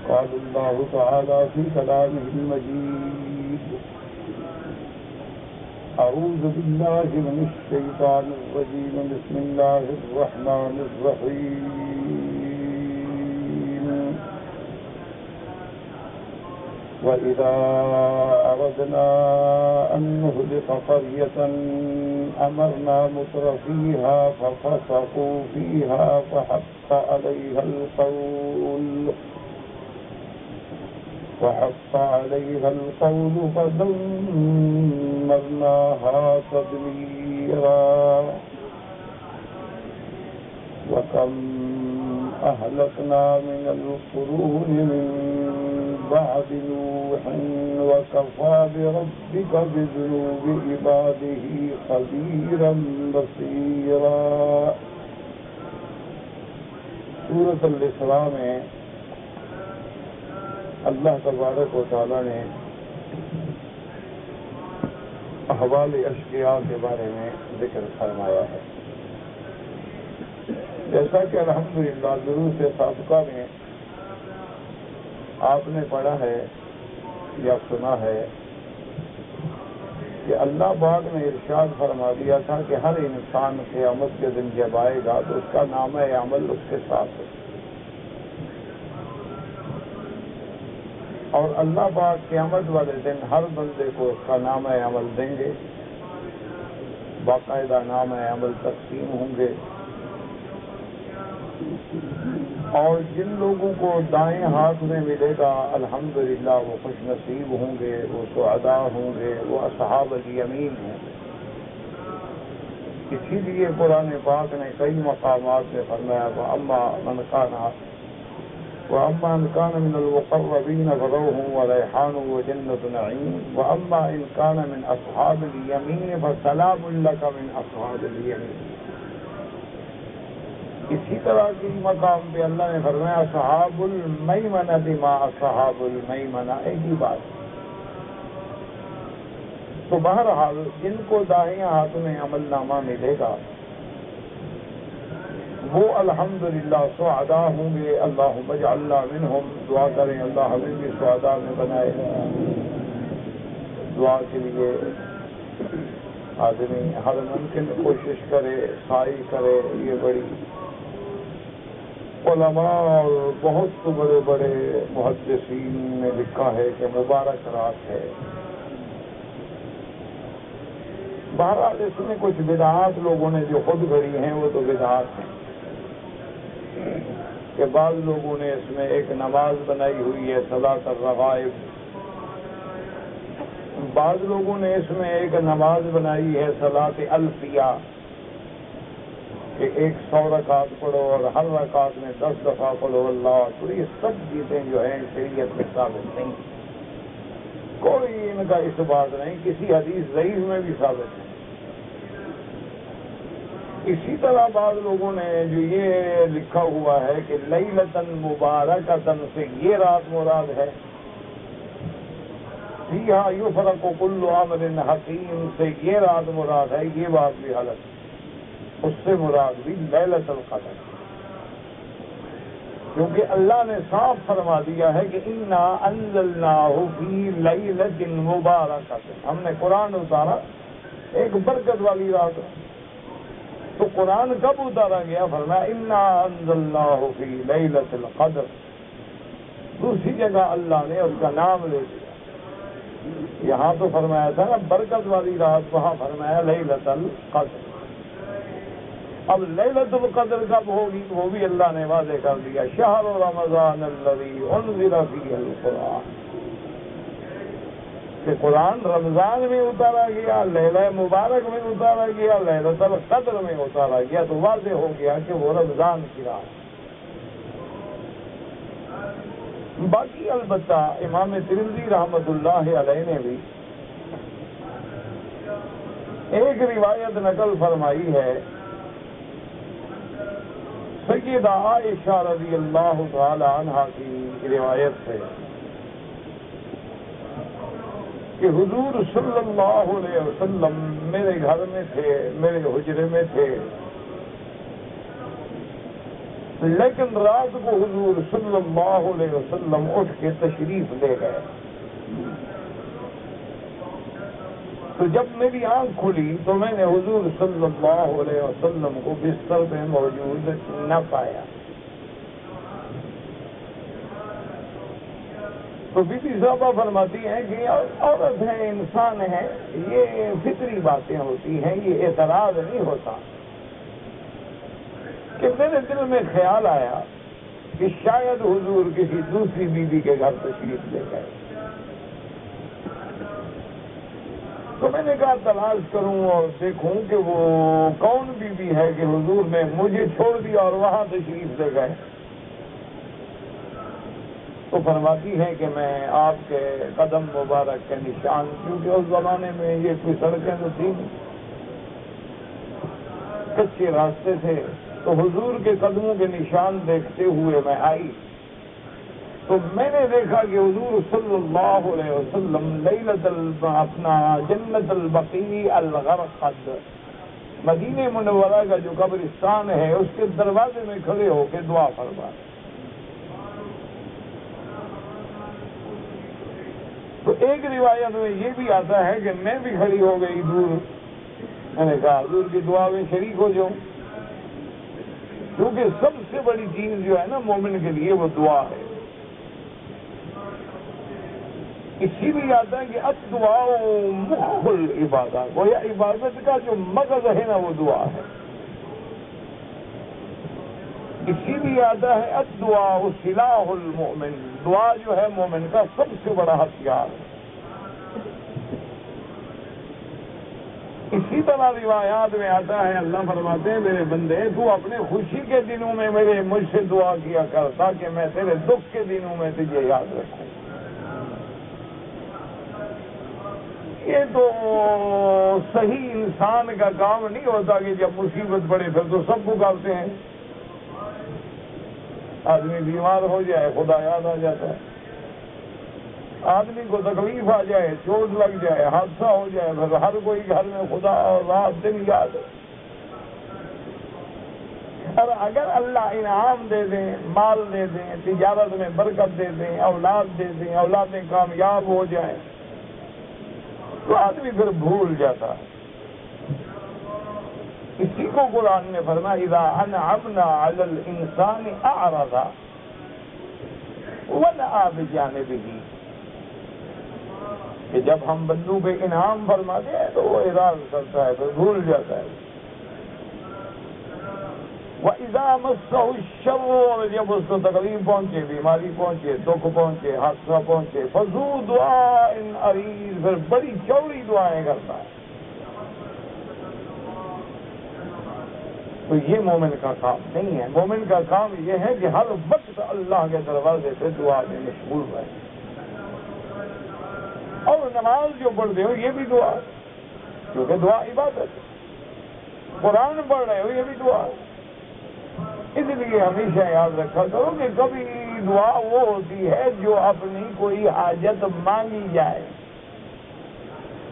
قال الله تعالى في كلامه المجيد أعوذ بالله من الشيطان الرجيم بسم الله الرحمن الرحيم وإذا أردنا أن نهلك قرية أمرنا مترفيها ففسقوا فيها فحق عليها القول فدمرناها تدميرا وكم أهلكنا من القرون من بعد نوح وكفى بربك بذنوب عباده خبيرا بصيرا. سورۃ الاسراء میں اللہ تبارک و تعالیٰ نے احوال اشقیاء کے بارے میں ذکر فرمایا ہے. جیسا کہ الحمدللہ دروس سابقہ میں آپ نے پڑھا ہے یا سنا ہے کہ اللہ پاک نے ارشاد فرما دیا تھا کہ ہر انسان قیامت کے دن جب آئے گا تو اس کا نامہ عمل اس کے ساتھ ہے، اور اللہ پاک قیامت والے دن ہر بندے کو اس کا نامہ عمل دیں گے. باقاعدہ نامہ عمل تقسیم ہوں گے، اور جن لوگوں کو دائیں ہاتھ میں ملے گا الحمدللہ وہ خوش نصیب ہوں گے، وہ سعداء ہوں گے، وہ اصحاب الیمین ہیں. اسی لیے قرآن پاک نے کئی مقامات میں فرمایا وَأَمَّا مَنْ كَانَ مِنَ الْمُقَرَّبِينَ فَرَوْحٌ وَرَيْحَانٌ وَجَنَّةُ نَعِيمٍ وَأَمَّا إِنْ كَانَ مِنْ أَصْحَابِ الْيَمِينِ فَسَلَامٌ لَكَ مِنْ أَصْحَابِ الْيَمِينِ. اسی طرح کی مقام پہ اللہ نے فرمایا اصحاب المیمنہ ما اصحاب المیمنہ، ایک ہی بات. تو بہرحال جن کو دائیں ہاتھ میں عمل نامہ ملے گا وہ الحمدللہ سعداء ہوں گے. اللہم اجعلنا منہم. دعا کریں اللہ ہمیں بھی سعداء میں بنائے. دعا کے لیے آدمی ہر ممکن کوشش کرے، سعی کرے. یہ بڑی علماء اور بہت بڑے بڑے محدثین نے لکھا ہے کہ مبارک رات ہے. بہرحال اس میں کچھ بدعات لوگوں نے جو خود گھڑی ہیں وہ تو بدعات ہیں کہ بعض لوگوں نے اس میں ایک نماز بنائی ہوئی ہے صلاۃ الرغائب، بعض لوگوں نے اس میں ایک نماز بنائی ہے صلاۃ الفیہ کہ 100 رکعت پڑھو اور ہر رکعت میں 10 دفعہ پڑھو اللہ. تو یہ سب چیزیں جو ہیں شریعت میں ثابت نہیں، کوئی ان کا اس بات نہیں، کسی حدیث ضعیف میں بھی ثابت نہیں. اسی طرح بعض لوگوں نے جو یہ لکھا ہوا ہے کہ لیلۃ مبارکۃ سے یہ رات مراد ہے، فیہا یفرق کل امر حکیم سے یہ رات مراد ہے، یہ بات بھی غلط ہے. اس سے مراد بھی لیلۃ القدر، کیونکہ اللہ نے صاف فرما دیا ہے کہ انا انزلناہ فی لیلۃ مبارکۃ. ہم نے قرآن اتارا ایک برکت والی رات. تو قرآن کب اتارا گیا؟ فرمایا انا انزلناہ فی لیلۃ القدر. دوسری جگہ اللہ نے اس کا نام لے دیا. یہاں تو فرمایا تھا نا برکت والی رات، وہاں فرمایا لیلۃ القدر. اب لیلۃ القدر کب ہوگی وہ بھی اللہ نے واضح کر دیا. شہر رمضان الذی انزل فیہ القرآن، کہ قرآن رمضان میں اتارا گیا، لیلہ مبارک میں اتارا گیا، لیلۃ القدر میں اتارا گیا. تو واضح ہو گیا کہ وہ رمضان کی رات. باقی البتہ امام ترمذی رحمۃ اللہ علیہ نے بھی ایک روایت نقل فرمائی ہے سیدہ عائشہ رضی اللہ تعالی عنہا کی روایت سے کہ حضور صلی اللہ علیہ وسلم میرے گھر میں تھے، میرے حجرے میں تھے. لیکن رات کو حضور صلی اللہ علیہ وسلم اٹھ کے تشریف لے گئے. تو جب میری آنکھ کھلی تو میں نے حضور صلی اللہ علیہ وسلم کو بستر پہ موجود نہ پایا. تو بی بی صاحبہ فرماتی ہیں کہ عورت ہے، انسان ہے، یہ فطری باتیں ہوتی ہیں، یہ اعتراض نہیں ہوتا. کہ میرے دل میں خیال آیا کہ شاید حضور کسی دوسری بیوی کے گھر تشریف لے گئے. تو میں نے کہا تلاش کروں اور دیکھوں کہ وہ کون بیوی ہے کہ حضور نے مجھے چھوڑ دیا اور وہاں تشریف لے گئے. تو فرماتی ہے کہ میں آپ کے قدم مبارک کے نشان، کیونکہ اس زمانے میں یہ کوئی سڑکیں تو تھی نہیں، کچے راستے تھے، تو حضور کے قدموں کے نشان دیکھتے ہوئے میں آئی. تو میں نے دیکھا کہ حضور صلی اللہ علیہ وسلم لیلۃ اپنا جنت البقیع الغرقد، مدینہ منورہ کا جو قبرستان ہے اس کے دروازے میں کھڑے ہو کے دعا فرما. تو ایک روایت میں یہ بھی آتا ہے کہ میں بھی کھڑی ہو گئی دور. میں نے کہا حضور کی دعا میں شریک ہو جاؤں، کیونکہ سب سے بڑی چیز جو ہے نا مومن کے لیے وہ دعا ہے. اسی لیے آتا ہے کہ الدعاء مخ العبادات، وہ یا عبادت کا جو مغز ہے نا وہ دعا ہے. اسی لیے آتا ہے الدعاء سلاح المؤمن، دعا جو ہے مومن کا سب سے بڑا ہتھیار ہے. اسی طرح روایات میں آتا ہے اللہ فرماتے ہیں میرے بندے تو اپنے خوشی کے دنوں میں میرے مجھ سے دعا کیا کر تاکہ میں تیرے دکھ کے دنوں میں تجھے یاد رکھوں. یہ تو صحیح انسان کا کام نہیں ہوتا کہ جب مصیبت پڑے پھر تو سب پکارتے ہیں. آدمی بیمار ہو جائے خدا یاد آ جاتا ہے، آدمی کو تکلیف آ جائے، چوٹ لگ جائے، حادثہ ہو جائے، پھر ہر کوئی گھر میں خدا اور رات دن یاد ہے. اور اگر اللہ انعام دے دیں، مال دے دیں، تجارت میں برکت دے دیں، اولاد دے دیں، اولادیں کامیاب ہو جائیں تو آدمی پھر بھول جاتا ہے. اسی کو قرآن نے فرمایا اذا انعمنا علی الانسان اعرض ونأى بجانبہ، کہ جب ہم بندوں پہ انعام فرماتے ہیں تو وہ اعراض کرتا ہے، پھر بھول جاتا ہے. وَإِذَا مَسَّهُ الشَّرُّ، اور جب اس کو تکلیف پہنچے، بیماری پہنچے، دکھ پہنچے، حادثہ پہنچے، فَذُو دُعَاءٍ عَرِيضٍ، پھر بڑی چوڑی دعائیں کرتا ہے. تو یہ مومن کا کام نہیں ہے. مومن کا کام یہ ہے کہ ہر وقت اللہ کے دروازے سے دعا میں مشغول رہے. اور نماز جو پڑھتے ہو یہ بھی دعا، کیونکہ دعا عبادت ہے. قرآن پڑھ رہے ہو یہ بھی دعا. اس لیے ہمیشہ یاد رکھا کرو کہ کبھی دعا وہ ہوتی ہے جو اپنی کوئی حاجت مانگی جائے،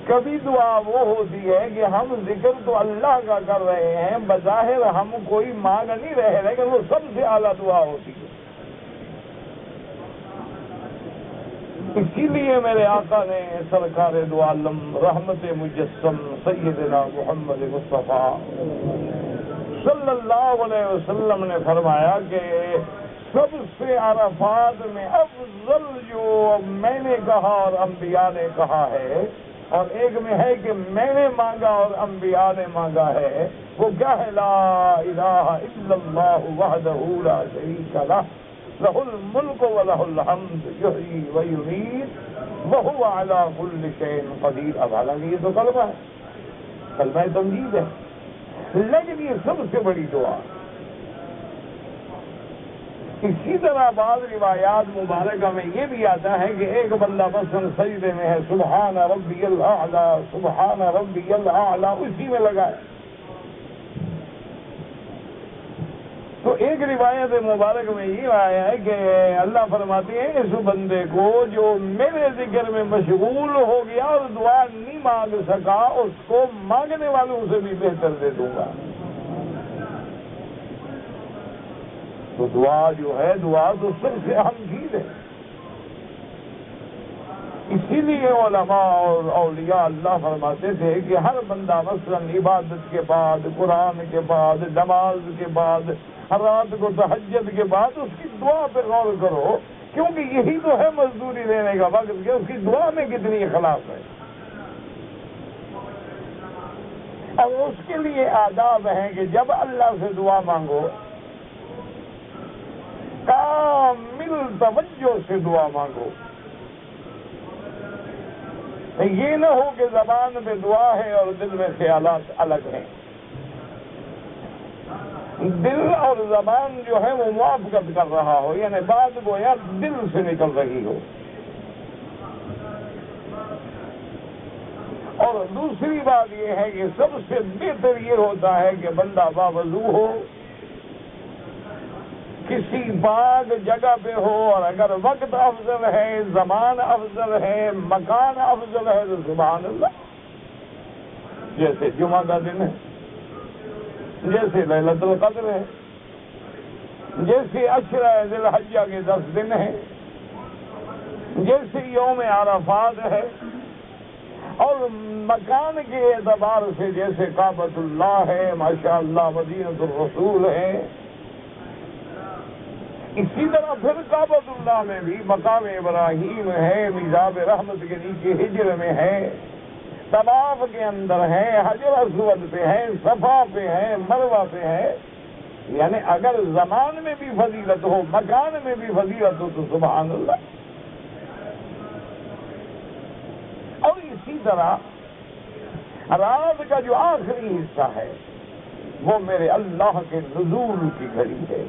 کبھی دعا وہ ہوتی ہے کہ ہم ذکر تو اللہ کا کر رہے ہیں، بظاہر ہم کوئی مانگ نہیں رہے، لیکن وہ سب سے اعلیٰ دعا ہوتی ہے. اسی لیے میرے آقا نے سرکار دو عالم رحمت مجسم سیدنا محمد مصطفیٰ صلی اللہ علیہ وسلم نے فرمایا کہ سب سے عرفات میں افضل جو میں نے کہا اور انبیاء نے کہا ہے، اور ایک میں ہے کہ میں نے مانگا اور انبیاء نے مانگا ہے، وہ کیا ہے؟ لا الہ الا اللہ وحدہ لا شریک لہ لہ الملک ولہ الحمد یحیی ویمیت وہو علی کل شیء قدیر. اب حالانکہ یہ تو کلمہ ہے، کلمہ تمجید ہے، لیکن یہ سب سے بڑی دعا. اسی طرح بعض روایات مبارکہ میں یہ بھی آتا ہے کہ ایک بندہ مثلا سجدے میں ہے، سبحان ربی الاعلیٰ سبحان ربی الاعلیٰ، اسی میں لگائے. تو ایک روایت مبارک میں یہ آیا ہے کہ اللہ فرماتے ہیں اس بندے کو جو میرے ذکر میں مشغول ہو گیا اور دعا نہیں مانگ سکا، اس کو مانگنے والوں سے بھی بہتر دے دوں گا. تو دعا جو ہے، دعا تو سب سے اہم چیز ہے. اسی لیے علماء اور اولیاء اللہ فرماتے تھے کہ ہر بندہ مثلا عبادت کے بعد، قرآن کے بعد، نماز کے بعد، ہر رات کو تہجد کے بعد اس کی دعا پہ غور کرو، کیونکہ یہی تو ہے مزدوری دینے کا وقت کہ اس کی دعا میں کتنی اخلاص ہے. اور اس کے لیے آداب ہیں کہ جب اللہ سے دعا مانگو کامل توجہ سے دعا مانگو. یہ نہ ہو کہ زبان پہ دعا ہے اور دل میں خیالات الگ ہیں. دل اور زبان جو ہے وہ موافقت کر رہا ہو، یعنی بات گویا دل سے نکل رہی ہو. اور دوسری بات یہ ہے کہ سب سے بہتر یہ ہوتا ہے کہ بندہ باوضو ہو، کسی پاک جگہ پہ ہو، اور اگر وقت افضل ہے، زمان افضل ہے، مکان افضل ہے تو سبحان اللہ. جیسے جمعہ کا دن ہے، جیسے لیلۃ القدر ہے، جیسے عشرہ ذی الحجہ کے 10 دن ہیں، جیسے یوم عرفات ہے، اور مکان کے اعتبار سے جیسے کعبۃ اللہ ہے، ماشاءاللہ مدینۃ الرسول ہے. اسی طرح پھر کعبۃ اللہ میں بھی مقام ابراہیم ہے، میزاب رحمت کے نیچے ہجر میں ہے، طواف کے اندر ہے، حجر اسود پہ ہے، صفا پہ ہے، مروہ پہ ہے. یعنی اگر زمان میں بھی فضیلت ہو، مکان میں بھی فضیلت ہو تو سبحان اللہ. اور اسی طرح رات کا جو آخری حصہ ہے وہ میرے اللہ کے نزول کی گھڑی ہے.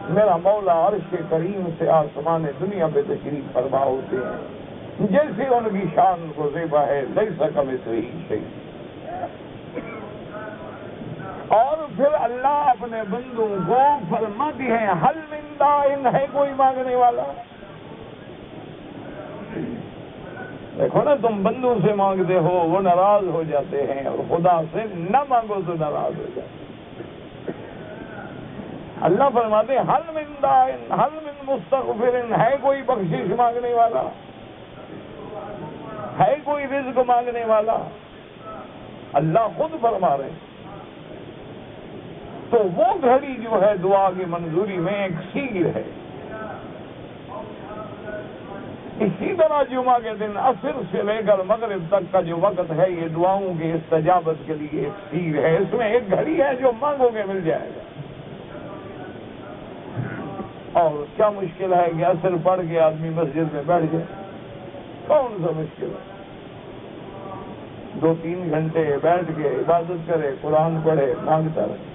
میرا مولا عرش کریم سے آسمان دنیا پہ تشریف فرما ہوتے ہیں، جیسے ان کی شان کو زیبا ہے، لیس کمثلہ شیء. اور پھر اللہ اپنے بندوں کو فرماتی ہے حل من داعٍ، ہے کوئی مانگنے والا. دیکھو نا، تم بندوں سے مانگتے ہو وہ ناراض ہو جاتے ہیں، اور خدا سے نہ مانگو تو ناراض ہو جاتے ہیں. اللہ فرماتے ہیں حل من داعٍ حل من مستغفر، ہے کوئی بخشش مانگنے والا، ہے کوئی رزق مانگنے والا. اللہ خود فرما رہے ہیں. تو وہ گھڑی جو ہے دعا کی منظوری میں ایک سیر ہے. اسی طرح جمعہ کے دن عصر سے لے کر مغرب تک کا جو وقت ہے یہ دعاؤں کی استجابت کے لیے ایک سیر ہے. اس میں ایک گھڑی ہے جو مانگو گے مل جائے گا. اور کیا مشکل ہے کہ عصر پڑھ کے آدمی مسجد میں بیٹھ جائے؟ کون سا مشکل ہے؟ 2-3 گھنٹے بیٹھ کے عبادت کرے، قرآن پڑھے، مانگتا رہے.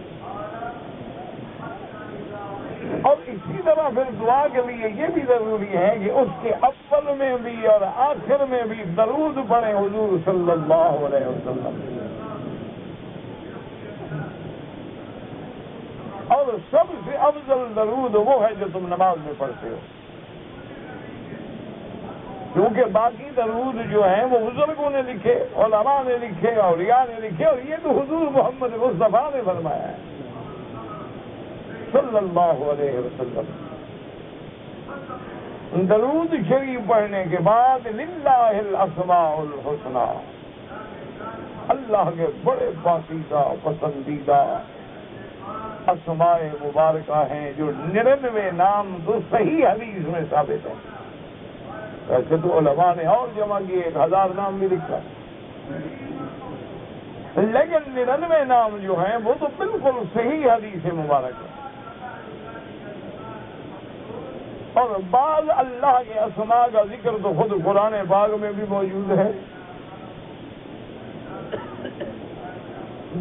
اور اسی طرح پھر دعا کے لیے یہ بھی ضروری ہے کہ اس کے اول میں بھی اور آخر میں بھی درود پڑھیں حضور صلی اللہ علیہ وسلم. اور سب سے افضل درود وہ ہے جو تم نماز میں پڑھتے ہو، کیونکہ باقی درود جو ہیں وہ بزرگوں نے لکھے، علماء نے لکھے، اولیاء نے لکھے، اور یہ تو حضور محمد مصطفیٰ نے فرمایا ہے صلی اللہ علیہ وسلم. درود شریف پڑھنے کے بعد للہ الاسماء الحسنی، اللہ کے بڑے پاکیزہ پسندیدہ اسماء مبارکہ ہیں جو 99 نام تو صحیح حدیث میں ثابت ہیں. ویسے تو علماء نے اور جمع کیے 1000 نام بھی لکھا، لیکن 99 نام جو ہیں وہ تو بالکل صحیح حدیث مبارک ہے. اور بعض اللہ کے اسماء کا ذکر تو خود قرآن پاک میں بھی موجود ہے.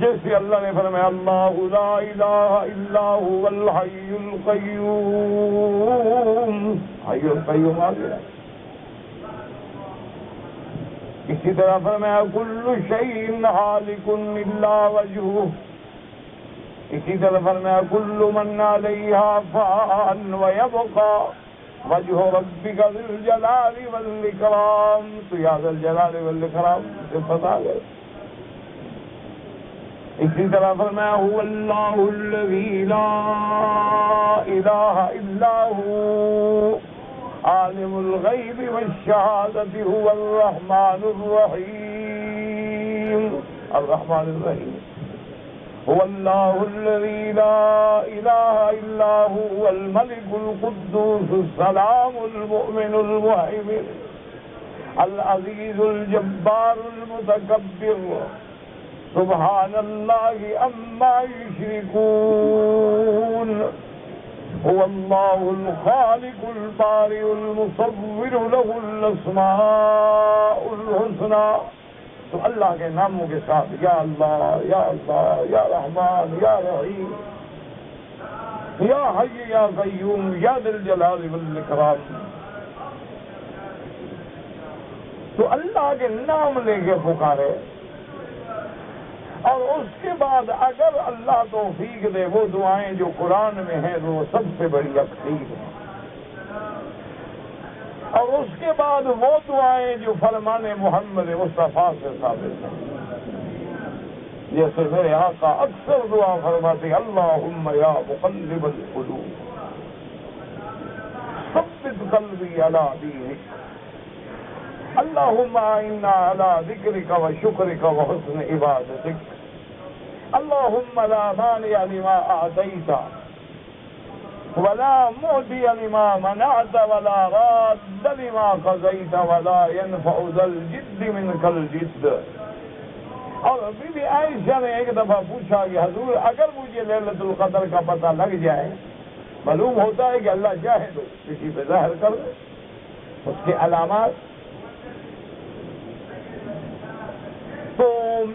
جیسے اللہ نے فرمایا اللہ لا الہ الا هو الحی القیوم، حی القیوم آ گیا. اسی طرح فرمایا کل شیء ہالک الا وجہہ. اسی طرح فرمایا کل من علیہا فان ویبقى وجہ ربک ذی الجلال والاکرام. تو یا ذی الجلال والاکرام سے پتا گئے. اسی طرح فرمایا هو اللہ الذی لا الہ الا هو عالم الغیب والشہادۃ هو الرحمن الرحیم الرحمن الرحیم هو اللہ الذی لا الہ الا هو الملک القدوس السلام المؤمن المہیمن العزیز الجبار المتکبر سبحان اللہ عما یشرکون هو اللہ الخالق البارئ المصور له الاسماء الحسنى. تو اللہ کے ناموں کے ساتھ یا اللہ یا رحمان یا رحیم یا حی یا قیوم یا ذی الجلال والاکرام. تو اللہ کے نام لے کے پکارے اور اس کے بعد اگر اللہ توفیق دے وہ دعائیں جو قرآن میں ہیں وہ سب سے بڑی اکثیر ہیں. اور اس کے بعد وہ دعائیں جو فرمان محمد مصطفیٰ سے ثابت ہیں. جیسے میرے آقا اکثر دعا فرماتے اللہم یا مقلب القلوب ثبت قلبی علی دینک اللہم اعنا علی ذکرک و شکرک و حسن عبادتک اللہم لا مانع لما اعطیت ولا معطی لما منعت ولا راد لما قضیت ولا ينفع ذا الجد منک الجد. اور بی بی عائشہ نے ایک دفعہ پوچھا کہ حضور اگر مجھے لیلۃ القدر کا پتہ لگ جائے معلوم ہوتا ہے کہ اللہ چاہے تو کسی پہ ظاہر کر دے اس کے علامات تو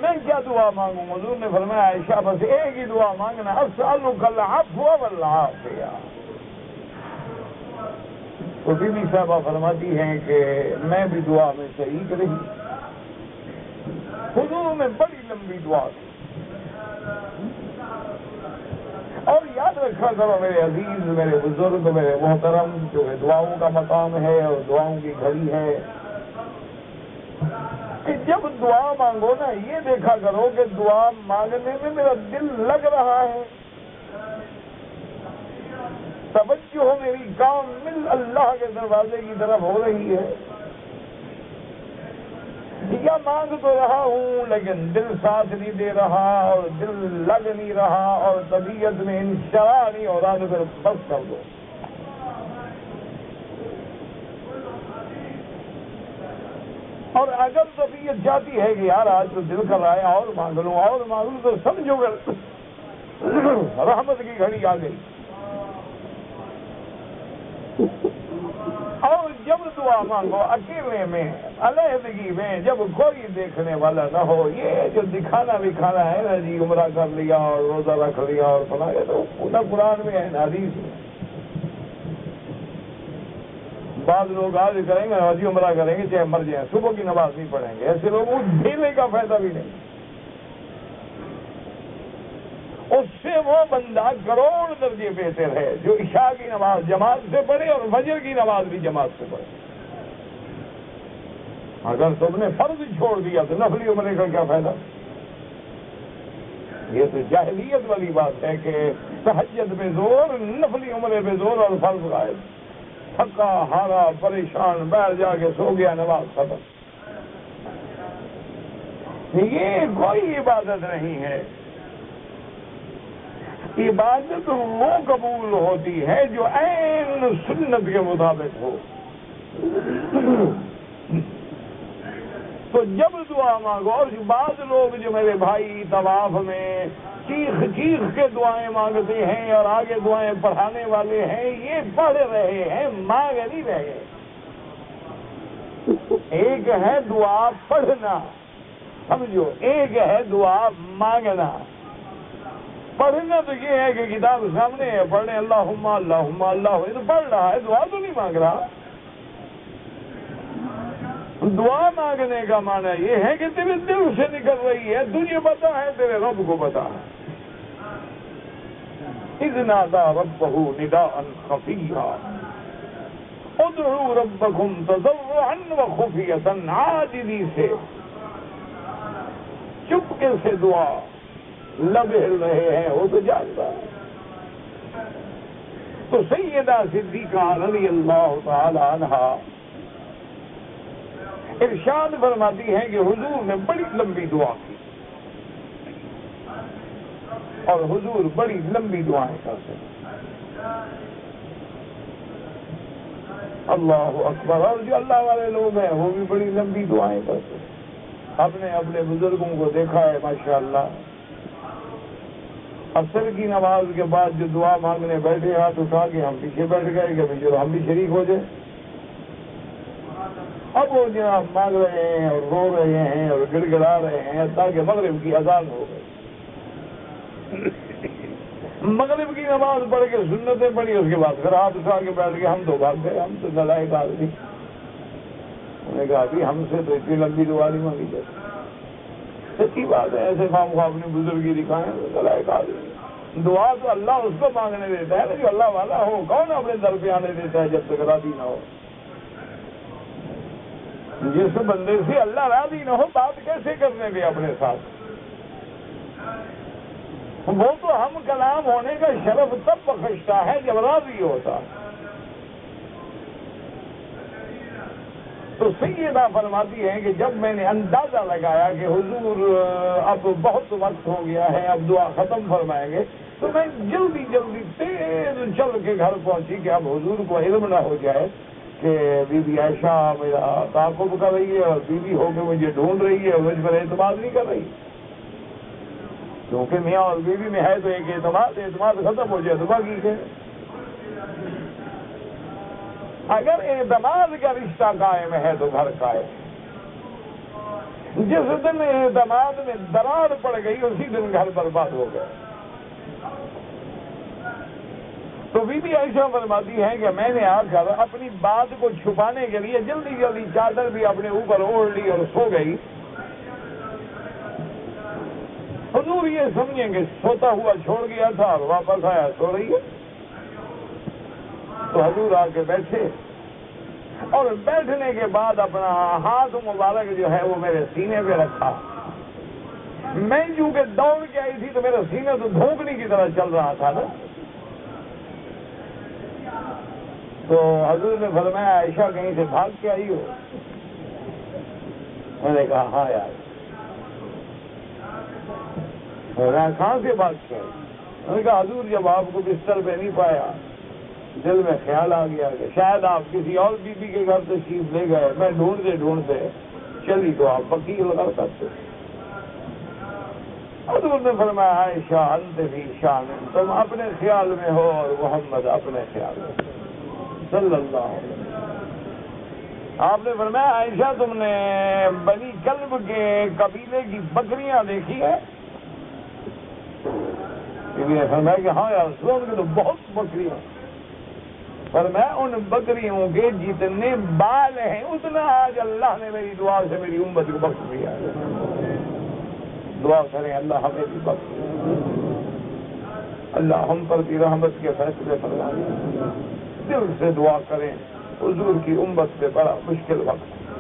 میں کیا دعا مانگوں. حضور نے فرمایا عائشہ بس ایک ہی دعا مانگنا اسألک العفو والعافیہ. تو بی بی صاحبہ فرماتی ہیں کہ میں بھی دعا میں شریک رہی. حضور میں بڑی لمبی دعا تھی. اور یاد رکھا کرو میرے عزیز میرے بزرگ میرے محترم جو دعاؤں کا مقام ہے اور دعاؤں کی گھڑی ہے کہ جب دعا مانگو نا یہ دیکھا کرو کہ دعا مانگنے میں میرا دل لگ رہا ہے توجہ میری کامل اللہ کے دروازے کی طرف ہو رہی ہے یا مانگ تو رہا ہوں لیکن دل ساتھ نہیں دے رہا اور دل لگ نہیں رہا اور طبیعت میں انشراح نہیں ہو رہا تو پھر بس کر دو. اور اگر طبیعت چاہتی ہے کہ یار آج تو دل کر رہا ہے اور مانگ لوں تو سمجھو گا رحمت کی گھڑی آ گئی. اور جب دعا مانگو اکیلے میں علیحدگی میں جب کوئی دیکھنے والا نہ ہو یہ جو دکھانا بکھانا ہے نا جی عمرہ کر لیا اور روزہ رکھ لیا اور سنا یہ تو پورا قرآن میں ہے حدیث میں. بعض لوگ آج کریں گے حج عمرہ کریں گے چاہے مر جائیں صبح کی نماز نہیں پڑھیں گے. ایسے لوگوں کو ڈھیلے کا فائدہ بھی نہیں. اس سے وہ بندہ کروڑ درجے بہتر ہے جو عشاء کی نماز جماعت سے پڑھے اور فجر کی نماز بھی جماعت سے پڑھے. اگر تم نے فرض چھوڑ دیا تو نفلی عمرے کا کیا فائدہ. یہ تو جاہلیت والی بات ہے کہ تہجد پہ زور نفلی عمرے پہ زور اور فرض غائب. تھکا ہارا پریشان بیٹھ جا کے سو گیا نماز ختم. یہ کوئی عبادت نہیں ہے. عبادت وہ قبول ہوتی ہے جو عین سنت کے مطابق ہو. تو جب دعا مانگو اور بعض لوگ جو میرے بھائی طواف میں چیخ چیخ کے دعائیں مانگتے ہیں اور آگے دعائیں پڑھانے والے ہیں یہ پڑھ رہے ہیں مانگ نہیں رہے. ایک ہے دعا پڑھنا سمجھو ایک ہے دعا مانگنا. پڑھنا تو یہ ہے کہ کتاب سامنے ہے پڑھنے اللہم اللہم اللہ یہ تو پڑھ رہا ہے دعا تو نہیں مانگ رہا. دعا مانگنے کا معنی یہ ہے کہ تیرے دل سے نکل رہی ہے تجھے پتا ہے تیرے رب کو پتا ہے. اذ نادى ربه نداء خفيا ادعوا ربكم تضرعا وخفية. عاجزی سے چپکے سے دعا لب ہل رہے ہیں، وہ تو جانتا ہے۔ تو سیدہ صدیقہ رضی اللہ تعالی عنہا ارشاد فرماتی ہیں کہ حضور نے بڑی لمبی دعا کی، اور حضور بڑی لمبی دعائیں کرتے ہیں۔ اللہ اکبر۔ اور جو اللہ والے لوگ ہیں وہ بھی بڑی لمبی دعائیں کرتے ہیں۔ اپنے اپنے بزرگوں کو دیکھا ہے ماشاءاللہ، عصر کی نماز کے بعد جو دعا مانگنے بیٹھے ہاتھ اٹھا کے ہم پیچھے بیٹھ گئے کہ چلو ہم بھی شریک ہو جائیں۔ اب وہ جناب مانگ رہے ہیں اور رو رہے ہیں اور گڑ گڑا رہے ہیں تاکہ مغرب کی اذان ہو گئی۔ مغرب کی نماز پڑھ کے سنتیں پڑھی، اس کے بعد پھر ہاتھ اٹھا کے بیٹھ کے ہم تو بھاگ گئے، ہم تو لڑائی آدمی۔ انہوں نے کہا ابھی ہم سے تو اتنی لمبی دعا نہیں مانگی جاتی۔ سچی بات ہے، ایسے خام خواہ اپنی بزرگی دکھائیں لڑائی آدمی۔ دعا تو اللہ اس کو مانگنے دیتا ہے نا جو اللہ والا ہو، کون اپنے در پہ آنے دیتا ہے جب تک راضی نہ ہو؟ جس بندے سے اللہ راضی نہ ہو بات کیسے کرنے دے اپنے ساتھ؟ وہ تو ہم کلام ہونے کا شرف تب بخشتا ہے جب راضی ہوتا۔ تو سیدہ فرماتی ہیں کہ جب میں نے اندازہ لگایا کہ حضور اب بہت وقت ہو گیا ہے، اب دعا ختم فرمائیں گے، تو میں جلدی جلدی تیز چل کے گھر پہنچی کہ اب حضور کو علم نہ ہو جائے کہ بی بی عائشہ میرا تعاقب کر رہی ہے اور بیوی ہو کے مجھے ڈھونڈ رہی ہے اور مجھ پر اعتماد نہیں کر رہی، کیونکہ میاں اور بیوی میں ہے تو ایک اعتماد ختم ہو جائے تو باقی ہے۔ اگر اعتماد کا رشتہ قائم ہے تو گھر قائم۔ جس دن اعتماد میں درار پڑ گئی اسی دن گھر برباد ہو گیا۔ تو بی بی عائشہ فرماتی ہیں کہ میں نے آ کر اپنی بات کو چھپانے کے لیے جلدی جلدی چادر بھی اپنے اوپر اوڑھ لی اور سو گئی۔ حضور یہ سمجھیں کہ سوتا ہوا چھوڑ گیا تھا اور واپس آیا سو رہی ہے۔ تو حضور آ کے بیٹھے اور بیٹھنے کے بعد اپنا ہاتھ مبارک جو ہے وہ میرے سینے پہ رکھا۔ میں چونکہ دوڑ کے آئی تھی تو میرا سینہ تو دھوکنے کی طرح چل رہا تھا نا۔ تو حضور نے فرمایا عائشہ کہیں سے بھاگ کے آئی ہو؟ میں نے کہا ہاں یار۔ کہاں سے بھاگ کے آئی؟ میں نے کہا حضور جب آپ کو بستر پہ نہیں پایا دل میں خیال آ گیا کہ شاید آپ کسی اور بی بی کے گھر تشریف لے گئے، میں ڈھونڈتے ڈھونڈتے چلی تو آپ وکیل غلط کرتے۔ حضور نے فرمایا عائشہ انت فی شان، تم اپنے خیال میں ہو اور محمد اپنے خیال میں صلی اللہ علیہ وسلم۔ آپ نے فرمایا عائشہ تم نے بنی کلب کے قبیلے کی بکریاں دیکھی ہے؟ فرمایا کہ ہاں یار رسول کے تو بہت بکریاں۔ فرمایا ان بکریوں کے جتنے بال ہیں اتنا آج اللہ نے میری دعا سے میری امت کو بخش دیا۔ دعا کریں اللہ ہمیں بھی بخش دے، اللہ ہم پر بھی رحمت کے فیصلے فرمائے۔ دل سے دعا کریں حضور کی امت سے بڑا مشکل وقت۔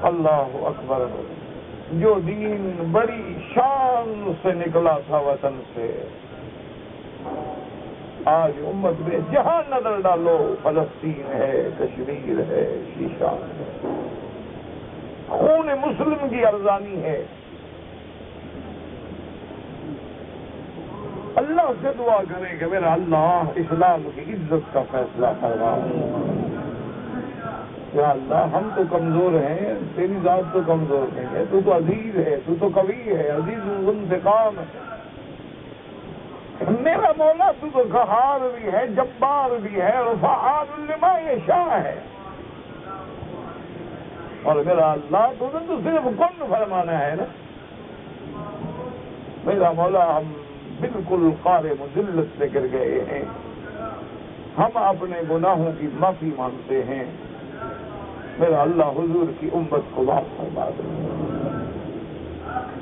اللہ اکبر۔ جو دین بڑی شان سے نکلا تھا وطن سے، آج امت میں جہاں نظر ڈالو فلسطین ہے، کشمیر ہے، شیشان ہے، خون مسلم کی ارزانی ہے۔ اللہ سے دعا کریں کہ میرا اللہ اسلام کی عزت کا فیصلہ فرما۔ یا اللہ ہم تو کمزور ہیں، تیری ذات تو کمزور نہیں ہے، تو عزیز ہے، تو قوی ہے، عزیز انتقام ہے۔ میرا مولا تو قہار بھی ہے، جبار بھی ہے، اور فعال لما یشاء ہے۔ اور میرا اللہ تو صرف کن فرمانا ہے نا۔ میرا مولا ہم بالکل قار مذلت سے گر گئے ہیں، ہم اپنے گناہوں کی معافی مانگتے ہیں۔ میرا اللہ حضور کی امت کو معاف فرما دے،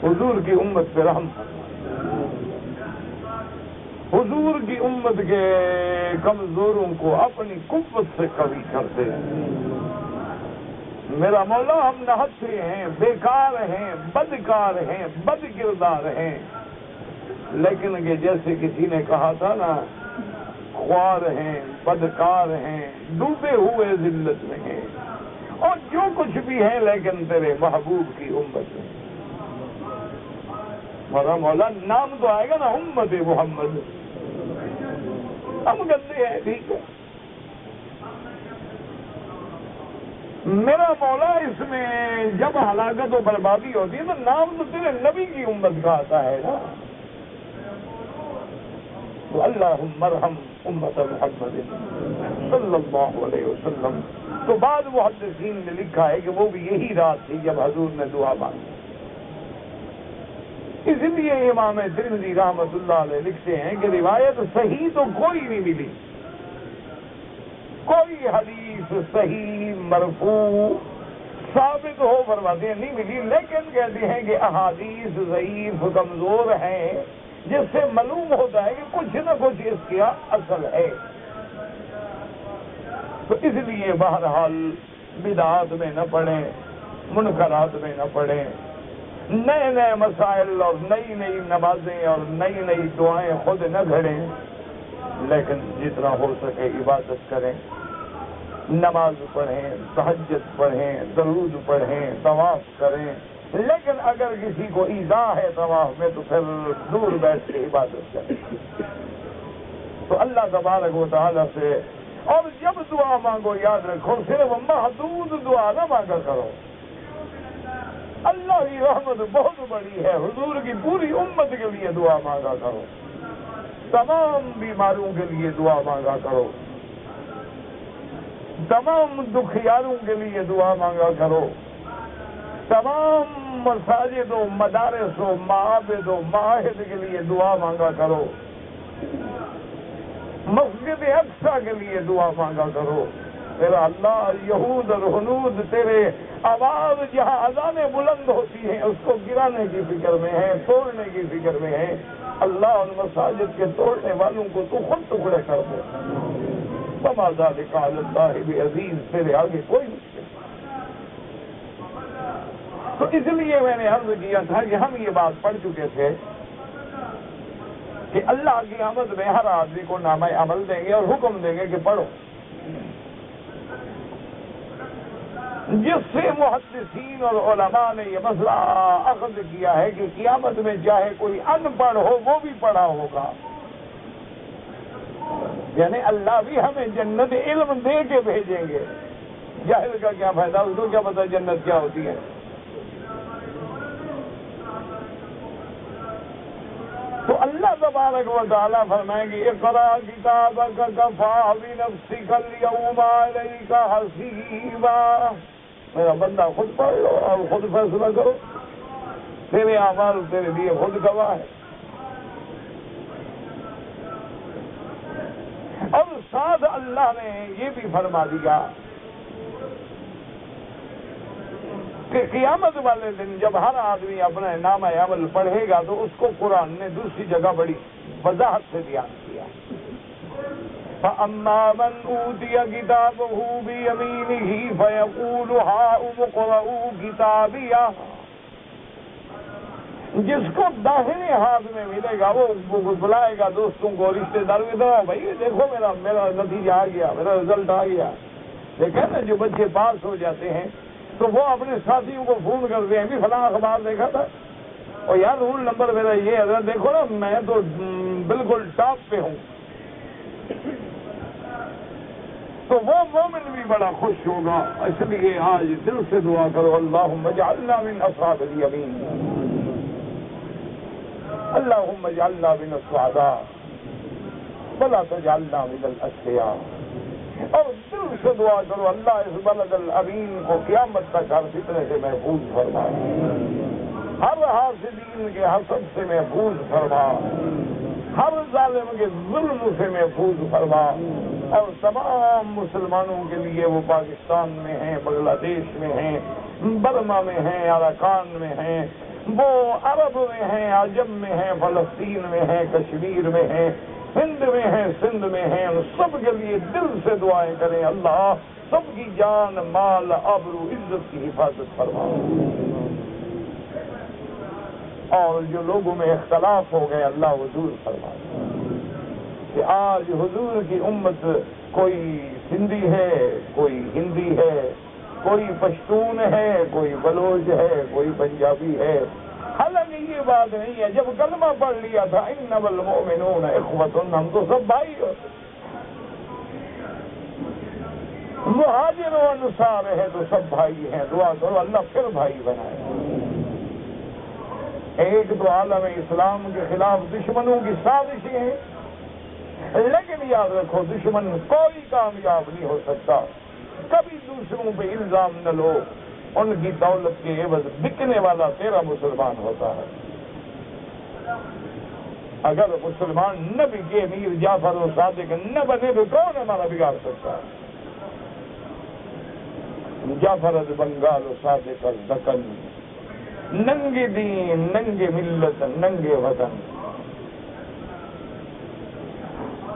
حضور کی امت پہ رحم فرما دے، حضور کی امت کے کمزوروں کو اپنی قوت سے قوی کر دے۔ میرا مولا ہم نہتے ہیں، بیکار ہیں، بدکار ہیں، بد کردار ہیں، لیکن کہ جیسے کسی نے کہا تھا نا، خوار ہیں، بدکار ہیں، ڈوبے ہوئے ذلت میں ہیں، اور جو کچھ بھی ہے لیکن تیرے محبوب کی امت میں۔ میرا مولا نام تو آئے گا نا امت محمد، ہم گندے ہیں، ٹھیک ہے، میرا مولا اس میں جب ہلاکت و بربادی ہوتی ہے تو نام تو تیرے نبی کی امت کا آتا ہے نا، تو اللہم ارحم امت محمد صلی اللہ علیہ وسلم۔ تو بعض محدثین نے لکھا ہے کہ وہ بھی یہی رات تھی جب حضور نے دعا مانگی، اس لیے امام ترمذی رحمۃ اللہ علیہ لکھتے ہیں کہ روایت صحیح تو کوئی نہیں ملی، کوئی حدیث صحیح مرفوع ثابت ہو فرماتے ہیں نہیں ملی، لیکن کہتے ہیں کہ احادیث ضعیف کمزور ہیں، جس سے معلوم ہوتا ہے کہ کچھ نہ کچھ اس کا اصل ہے۔ تو اس لیے بہرحال بدعات میں نہ پڑیں، منکرات میں نہ پڑیں، نئے نئے مسائل اور نئی نئی نمازیں اور نئی نئی دعائیں خود نہ گھڑیں، لیکن جتنا ہو سکے عبادت کریں، نماز پڑھیں، تہجد پڑھیں، درود پڑھیں، طواف کریں، لیکن اگر کسی کو ایذا ہے طواف میں تو پھر دور بیٹھ کے عبادت کریں۔ تو اللہ تبارک و تعالیٰ سے اور جب دعا مانگو یاد رکھو صرف محدود دعا نہ مانگا کرو، اللہ کی رحمت بہت بڑی ہے، حضور کی پوری امت کے لیے دعا مانگا کرو، تمام بیماروں کے لیے دعا مانگا کرو، تمام دکھیاروں کے لیے دعا مانگا کرو، تمام مساجد و مدارس و معابد و معاہد کے لیے دعا مانگا کرو، مسجد اقصی کے لیے دعا مانگا کرو۔ میرا اللہ یہود اور ہنود تیرے آواز جہاں اذانیں بلند ہوتی ہیں اس کو گرانے کی فکر میں ہے، توڑنے کی فکر میں ہے، اللہ ان مساجد کے توڑنے والوں کو تو خود ٹکڑے کر دے۔ وما ذلک علی اللہ بعزیز، تیرے آگے کوئی مشکل نہیں۔ تو اس لیے میں نے عرض کیا تھا کہ ہم یہ بات پڑھ چکے تھے کہ اللہ کی آمد میں ہر آدمی کو نامہ عمل دیں گے اور حکم دیں گے کہ پڑھو، جس سے محدثین اور علماء نے یہ مسئلہ اخذ کیا ہے کہ قیامت میں چاہے کوئی ان پڑھ ہو وہ بھی پڑھا ہوگا، یعنی اللہ بھی ہمیں جنت علم دے کے بھیجیں گے، جاہل کا کیا فائدہ، اس کو کیا پتا جنت کیا ہوتی ہے۔ تو اللہ تبارک و تعالیٰ فرمائیں گے اقرأ کتابک کفیٰ بنفسک اليوم علیک حسیبا، میرا بندہ خود پڑھ لو اور خود فیصلہ کرو، تیرے اعمال تیرے لیے خود گواہ ہے۔ اور ساتھ اللہ نے یہ بھی فرما دیا کہ قیامت والے دن جب ہر آدمی اپنا نامہ عمل پڑھے گا تو اس کو قرآن نے دوسری جگہ بڑی وضاحت سے بیان کیا، فَأَمَّا مَنْ أُوتِيَ كِتَابَهُ بِيَمِينِهِ فَيَقُولُ هَاؤُمُ اقْرَءُوا کِتَابِیَهْ، جس کو داہنے ہاتھ میں ملے گا وہ بلائے گا دوستوں کو، رشتے داروں کی طرح، بھائی دیکھو میرا نتیجہ آ گیا، میرا رزلٹ آ گیا۔ دیکھیں نا جو بچے پاس ہو جاتے ہیں تو وہ اپنے ساتھیوں کو فون کرتے ہیں بھی فلاں اخبار دیکھا تھا، اور یار رول نمبر میرا یہ ہے، دیکھو نا میں تو بالکل ٹاپ پہ ہوں۔ تو وہ مومن بھی بڑا خوش ہوگا، اس لیے آج دل سے دعا کرو اللہم اجعلنا من اصحاب الیمین، اللہم اجعلنا من السعداء ولا تجعلنا من الاشقیاء، اور دل سے دعا کرو اللہ اس بلد الامین کو قیامت تک ہر فتنے سے محفوظ فرما، ہر حاسدین کے حسد سے محفوظ فرما، ہر ظالم کے ظلم سے محفوظ فرما، اور تمام مسلمانوں کے لیے وہ پاکستان میں ہیں، بنگلہ دیش میں ہیں، برما میں ہیں، اراکان میں ہیں، وہ عرب میں ہیں، عجم میں ہیں، فلسطین میں ہیں، کشمیر میں ہیں، سندھ میں ہیں ان سب کے لیے دل سے دعائیں کریں، اللہ سب کی جان مال آبرو عزت کی حفاظت فرما، اور جو لوگوں میں اختلاف ہو گئے اللہ وہ دور فرما، کہ آج حضور کی امت کوئی سندھی ہے، کوئی ہندی ہے، کوئی پشتون ہے، کوئی بلوچ ہے، کوئی پنجابی ہے، حالانکہ یہ بات نہیں ہے۔ جب کلمہ پڑھ لیا تھا انما المؤمنون اخوۃ، ہم تو سب بھائی ہوتے، مہاجر و انصار ہے تو سب بھائی ہیں، دعا کرو اللہ پھر بھائی بنائے۔ ایک تو عالم اسلام کے خلاف دشمنوں کی سازشیں ہیں، لیکن یاد رکھو دشمن کوئی کامیاب نہیں ہو سکتا، کبھی دوسروں پہ الزام نہ لو، ان کی دولت کے عوض بکنے والا تیرا مسلمان ہوتا ہے۔ اگر مسلمان نہ بکے، میر جعفر و صادق نہ بنے تو کون ہمارا بگاڑ سکتا ہے؟ جعفر از بنگال و صادق از دکن، ننگے دین ننگے ملت ننگے وطن۔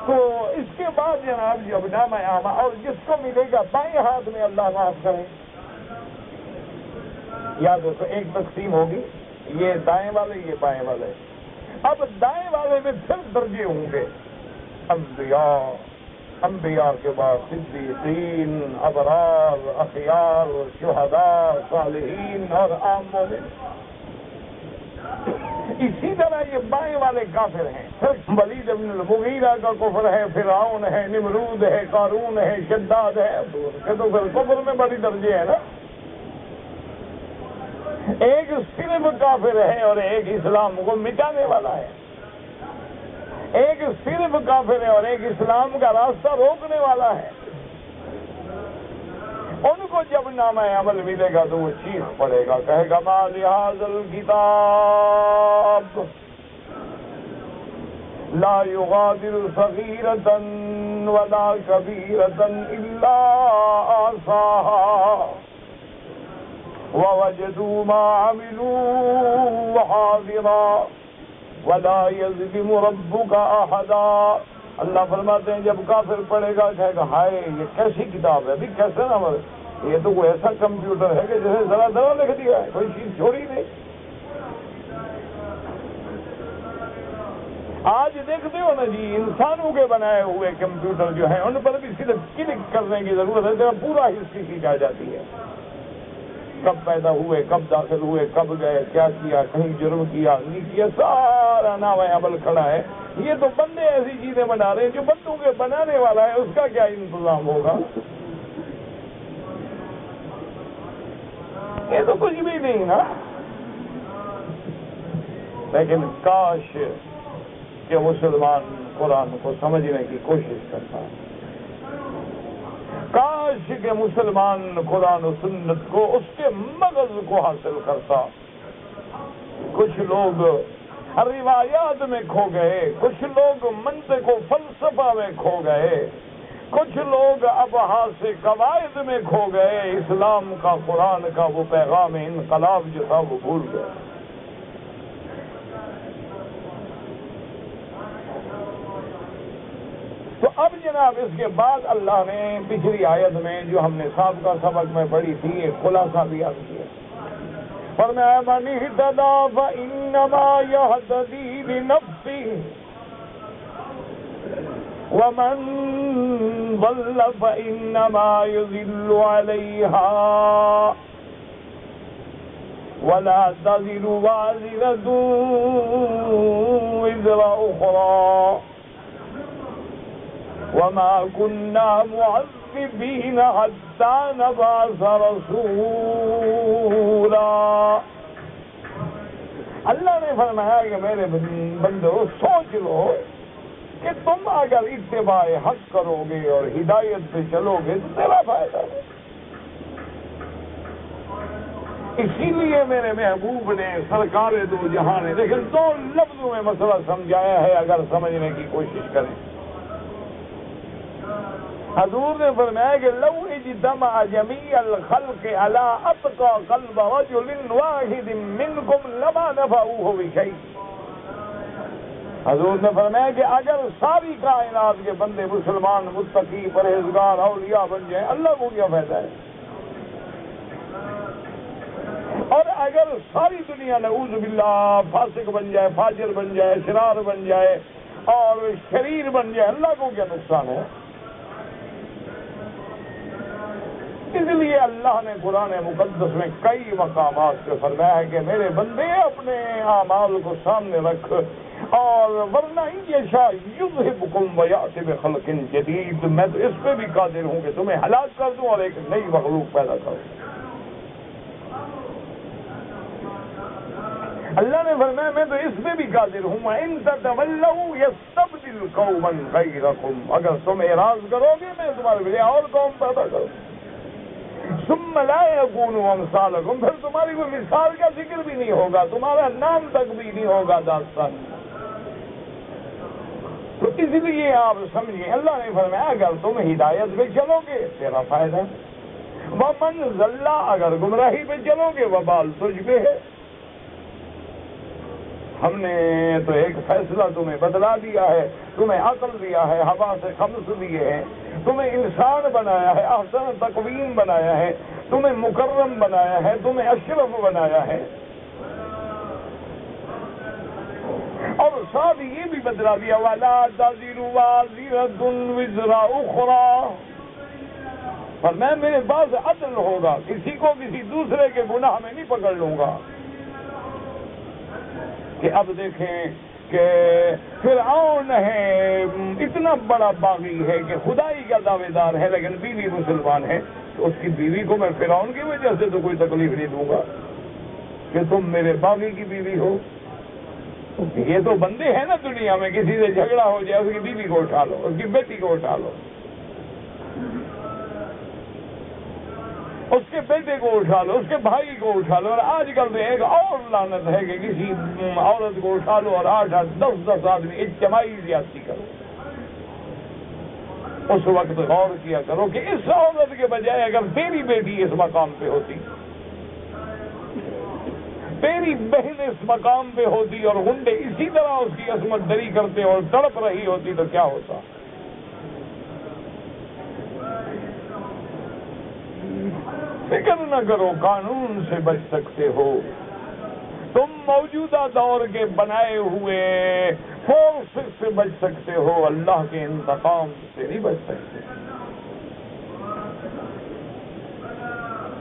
تو اس کے بعد جناب جب نام عامہ، اور جس کو ملے گا بائیں ہاتھ میں اللہ معاف کرے، یاد رکھو ایک تقسیم ہوگی، یہ دائیں والے یہ بائیں والے، اب دائیں والے میں پھر درجے ہوں گے، انبیاء کے بعد صدیقین، ابرار، اخیار، شہداء، صالحین اور عام مومن۔ اسی طرح یہ بائیں والے کافر ہیں، پھر ولید بن المغیرہ کا کفر ہے، فرعون ہے، نمرود ہے، قارون ہے، شداد ہے، کہ تو پھر کفر میں بڑی درجے ہیں نا۔ ایک صرف کافر ہے اور ایک اسلام کو مٹانے والا ہے، ایک صرف کافر ہے اور ایک اسلام کا راستہ روکنے والا ہے۔ ان کو جب نامہ عمل ملے گا تو وہ چیخ پڑے گا، کہے گا ما لہذا الکتاب لا یغادر صغیرۃ ولا کبیرۃ الا احصاها ووجدوا ما عملوا حاضرا ولا يظلم ربك احدا۔ اللہ فرماتے ہیں جب کافر پڑھے گا کہے گا ہائے یہ کیسی کتاب ہے، ابھی کیسے نہ، یہ تو کوئی ایسا کمپیوٹر ہے کہ جیسے ذرا ذرا لکھ دیا ہے، کوئی چیز چھوڑی نہیں۔ آج دیکھتے ہو نا جی، انسانوں کے بنائے ہوئے کمپیوٹر جو ہیں ان پر بھی صرف کلک کرنے کی ضرورت ہے، جب پورا ہسٹری کی جا جاتی ہے، کب پیدا ہوئے، کب داخل ہوئے، کب گئے، کیا کیا، کہیں جرم کیا نہیں کیا، سارا نام عمل کھڑا ہے۔ یہ تو بندے ایسی چیزیں بنا رہے ہیں، جو بندوں کے بنانے والا ہے اس کا کیا انتظام ہوگا؟ یہ تو کچھ بھی نہیں نا۔ لیکن کاش کہ مسلمان قرآن کو سمجھنے کی کوشش کرتا، کاش کہ مسلمان قرآن و سنت کو، اس کے مغز کو حاصل کرتا۔ کچھ لوگ روایات میں کھو گئے، کچھ لوگ منطق و فلسفہ میں کھو گئے، کچھ لوگ ابحاث قواعد میں کھو گئے، اسلام کا قرآن کا وہ پیغام انقلاب جو تھا وہ بھول گئے۔ تو اب جناب اس کے بعد اللہ نے پچھلی آیت میں جو ہم نے سابقہ سبق میں پڑھی تھی ایک خلاصہ بھی عرض کیا، فرمایا من اهتدى فإنما يهتدي لنفسه ومن ضل فإنما يضل عليها ولا تزر وازرة وزر أخرى وما كنا معذبين حتى نبعث رسولا۔ اللہ نے فرمایا کہ میرے بندو سوچ لو کہ تم اگر اتباع حق کرو گے اور ہدایت پہ چلو گے تو تیرا فائدہ ہے۔ اسی لیے میرے محبوب نے سرکار دو جہاں نے لیکن دو لفظوں میں مسئلہ سمجھایا ہے، اگر سمجھنے کی کوشش کریں۔ حضور نے فرمایا کہ لو اجتمع جميع الخلق على اتقى قلب رجل واحد منكم لما نفعوه بشيء۔ حضور نے فرمایا کہ اگر ساری کائنات کے بندے مسلمان متقی پرہیزگار اولیاء بن جائیں اللہ کو کیا فائدہ ہے؟ اور اگر ساری دنیا نعوذ باللہ فاسق بن جائے، فاجر بن جائے، شرار بن جائے اور شریر بن جائے اللہ کو کیا نقصان ہے؟ اس لیے اللہ نے قرآن مقدس میں کئی مقامات پہ فرمایا ہے کہ میرے بندے اپنے اعمال کو سامنے رکھ، اور ورنہ یشاء یذہبکم ویأتی بخلق جدید، میں تو اس پہ بھی قادر ہوں کہ تمہیں ہلاک کر دوں اور ایک نئی مخلوق پیدا کروں۔ اللہ نے فرمایا میں تو اس میں بھی قادر ہوں، وَإِن تَتَوَلَّوْا يَسْتَبْدِلْ قَوْمًا غَيْرَكُمْ، اگر تم اعراض کرو گے میں تمہارے لیے اور قوم پیدا کروں، ثُمَّ لَا يَكُونُوا أَمْثَالَكُمْ، پھر تمہاری کوئی مثال کا ذکر بھی نہیں ہوگا، تمہارا نام تک بھی نہیں ہوگا داستان۔ تو اس لیے آپ سمجھیں اللہ نے فرمایا اگر تم ہدایت پہ چلو گے تیرا فائدہ، وَمَنْ ضَلَّ، اگر گمراہی پہ چلو گے وبال تجھ پہ ہے۔ ہم نے تو ایک فیصلہ تمہیں بدلا دیا ہے، تمہیں عقل دیا ہے، ہوا سے خمس دیے ہیں، تمہیں انسان بنایا ہے، احسن تقویم بنایا ہے، تمہیں مکرم بنایا ہے، تمہیں اشرف بنایا ہے، اور ساتھ یہ بھی بدلا دیا وَلَا تَزِرُ وَازِرَةٌ وِزْرَ أُخْرَىٰ، پر میں میرے پاس عدل ہوگا، کسی کو کسی دوسرے کے گناہ میں نہیں پکڑ لوں گا۔ کہ اب دیکھیں کہ فرعون ہے اتنا بڑا باغی ہے کہ خدائی کا دعوے دار ہے لیکن بیوی مسلمان ہے، تو اس کی بیوی کو میں فرعون کی وجہ سے تو کوئی تکلیف نہیں دوں گا کہ تم میرے باغی کی بیوی ہو۔ یہ تو بندے ہیں نا دنیا میں، کسی سے جھگڑا ہو جائے اس کی بیوی کو اٹھا لو، اس کی بیٹی کو اٹھا لو، اس کے بیٹے کو اٹھا لو، اس کے بھائی کو اٹھا لو، اور آج کل تو ایک اور لعنت ہے کہ کسی عورت کو اٹھا لو اور 8-8 10-10 آدمی اجتماعی زیادتی کرو۔ اس وقت غور کیا کرو کہ اس عورت کے بجائے اگر تیری بیٹی اس مقام پہ ہوتی، تیری بہن اس مقام پہ ہوتی اور غنڈے اسی طرح اس کی عصمت دری کرتے اور تڑپ رہی ہوتی تو کیا ہوتا؟ فکر نہ کرو، قانون سے بچ سکتے ہو، تم موجودہ دور کے بنائے ہوئے فورسز سے بچ سکتے ہو، اللہ کے انتقام سے نہیں بچ سکتے۔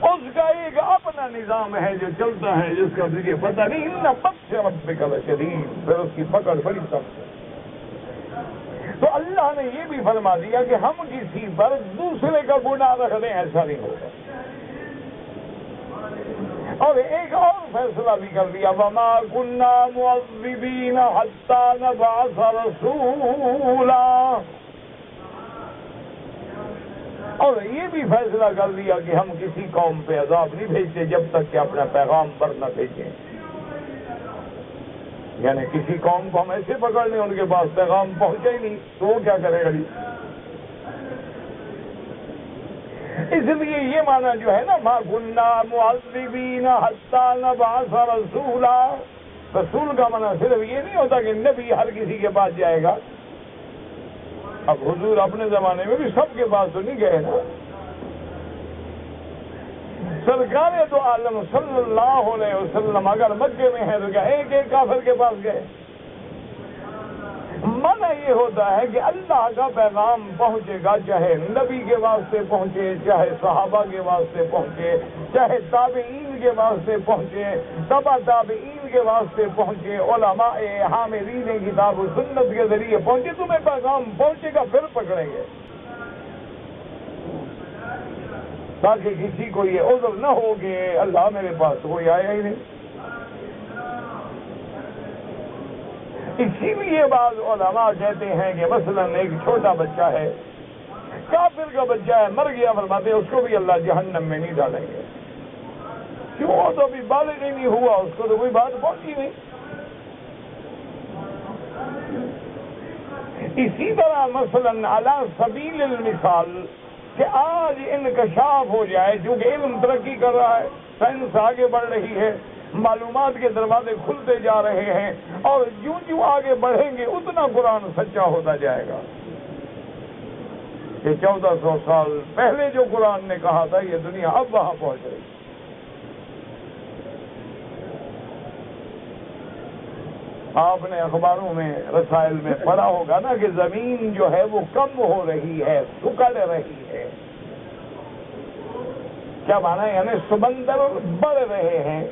اس کا ایک اپنا نظام ہے جو چلتا ہے جس کا تجھے پتہ نہیں، ان بطش ربک لشدید، پھر اس کی پکڑ بڑی سخت ہے۔ تو اللہ نے یہ بھی فرما دیا کہ ہم کسی پر دوسرے کا گناہ رکھ دیں ایسا نہیں ہوگا، اور ایک اور فیصلہ بھی کر دیا وَمَا كُنَّا مُعَذِّبِينَ حَتَّى نَبْعَثَ رَسُولًا، اور یہ بھی فیصلہ کر دیا کہ ہم کسی قوم پہ عذاب نہیں بھیجتے جب تک کہ اپنا پیغام پر نہ بھیجیں، یعنی کسی قوم کو ہم ایسے پکڑ لیں ان کے پاس پیغام پہنچے ہی نہیں تو وہ کیا کرے گا؟ اس لیے یہ معنی جو ہے نا مَا كُنَّا مُعَذِّبِينَ حَتَّى نَبْعَثَ رَسُولًا، رسول کا معنی صرف یہ نہیں ہوتا کہ نبی ہر کسی کے پاس جائے گا۔ اب حضور اپنے زمانے میں بھی سب کے پاس تو نہیں گئے نا، سرکار تو عالم صلی اللہ علیہ وسلم اگر مکے میں ہے تو کیا ایک ایک کافر کے پاس گئے؟ منع یہ ہوتا ہے کہ اللہ کا پیغام پہنچے گا، چاہے نبی کے واسطے پہنچے، چاہے صحابہ کے واسطے پہنچے، چاہے تابعین کے واسطے پہنچے، تبع تابعین کے واسطے پہنچے، علماء حاملین کتاب و سنت کے ذریعے پہنچے، تمہیں پیغام پہنچے گا پھر پکڑیں گے، تاکہ کسی کو یہ عذر نہ ہو کہ اللہ میرے پاس تو کوئی آیا ہی نہیں۔ اسی لیے بعض علماء کہتے ہیں کہ مثلا ایک چھوٹا بچہ ہے، کافر کا بچہ ہے، مر گیا، فرماتے ہیں اس کو بھی اللہ جہنم میں نہیں ڈالیں گے، کیوں؟ وہ تو ابھی بالغ ہی نہیں ہوا، اس کو تو کوئی بات پہنچی نہیں۔ اسی طرح مثلا علی سبیل المثال کہ آج انکشاف ہو جائے، چونکہ علم ترقی کر رہا ہے، سائنس آگے بڑھ رہی ہے، معلومات کے دروازے کھلتے جا رہے ہیں، اور جوں جوں آگے بڑھیں گے اتنا قرآن سچا ہوتا جائے گا۔ کہ 1400 سال پہلے جو قرآن نے کہا تھا یہ دنیا اب وہاں پہنچ رہی۔ آپ نے اخباروں میں رسائل میں پڑھا ہوگا نا کہ زمین جو ہے وہ کم ہو رہی ہے، سکڑ رہی ہے۔ کیا مانا ہے؟ یعنی سمندر بڑھ رہے ہیں،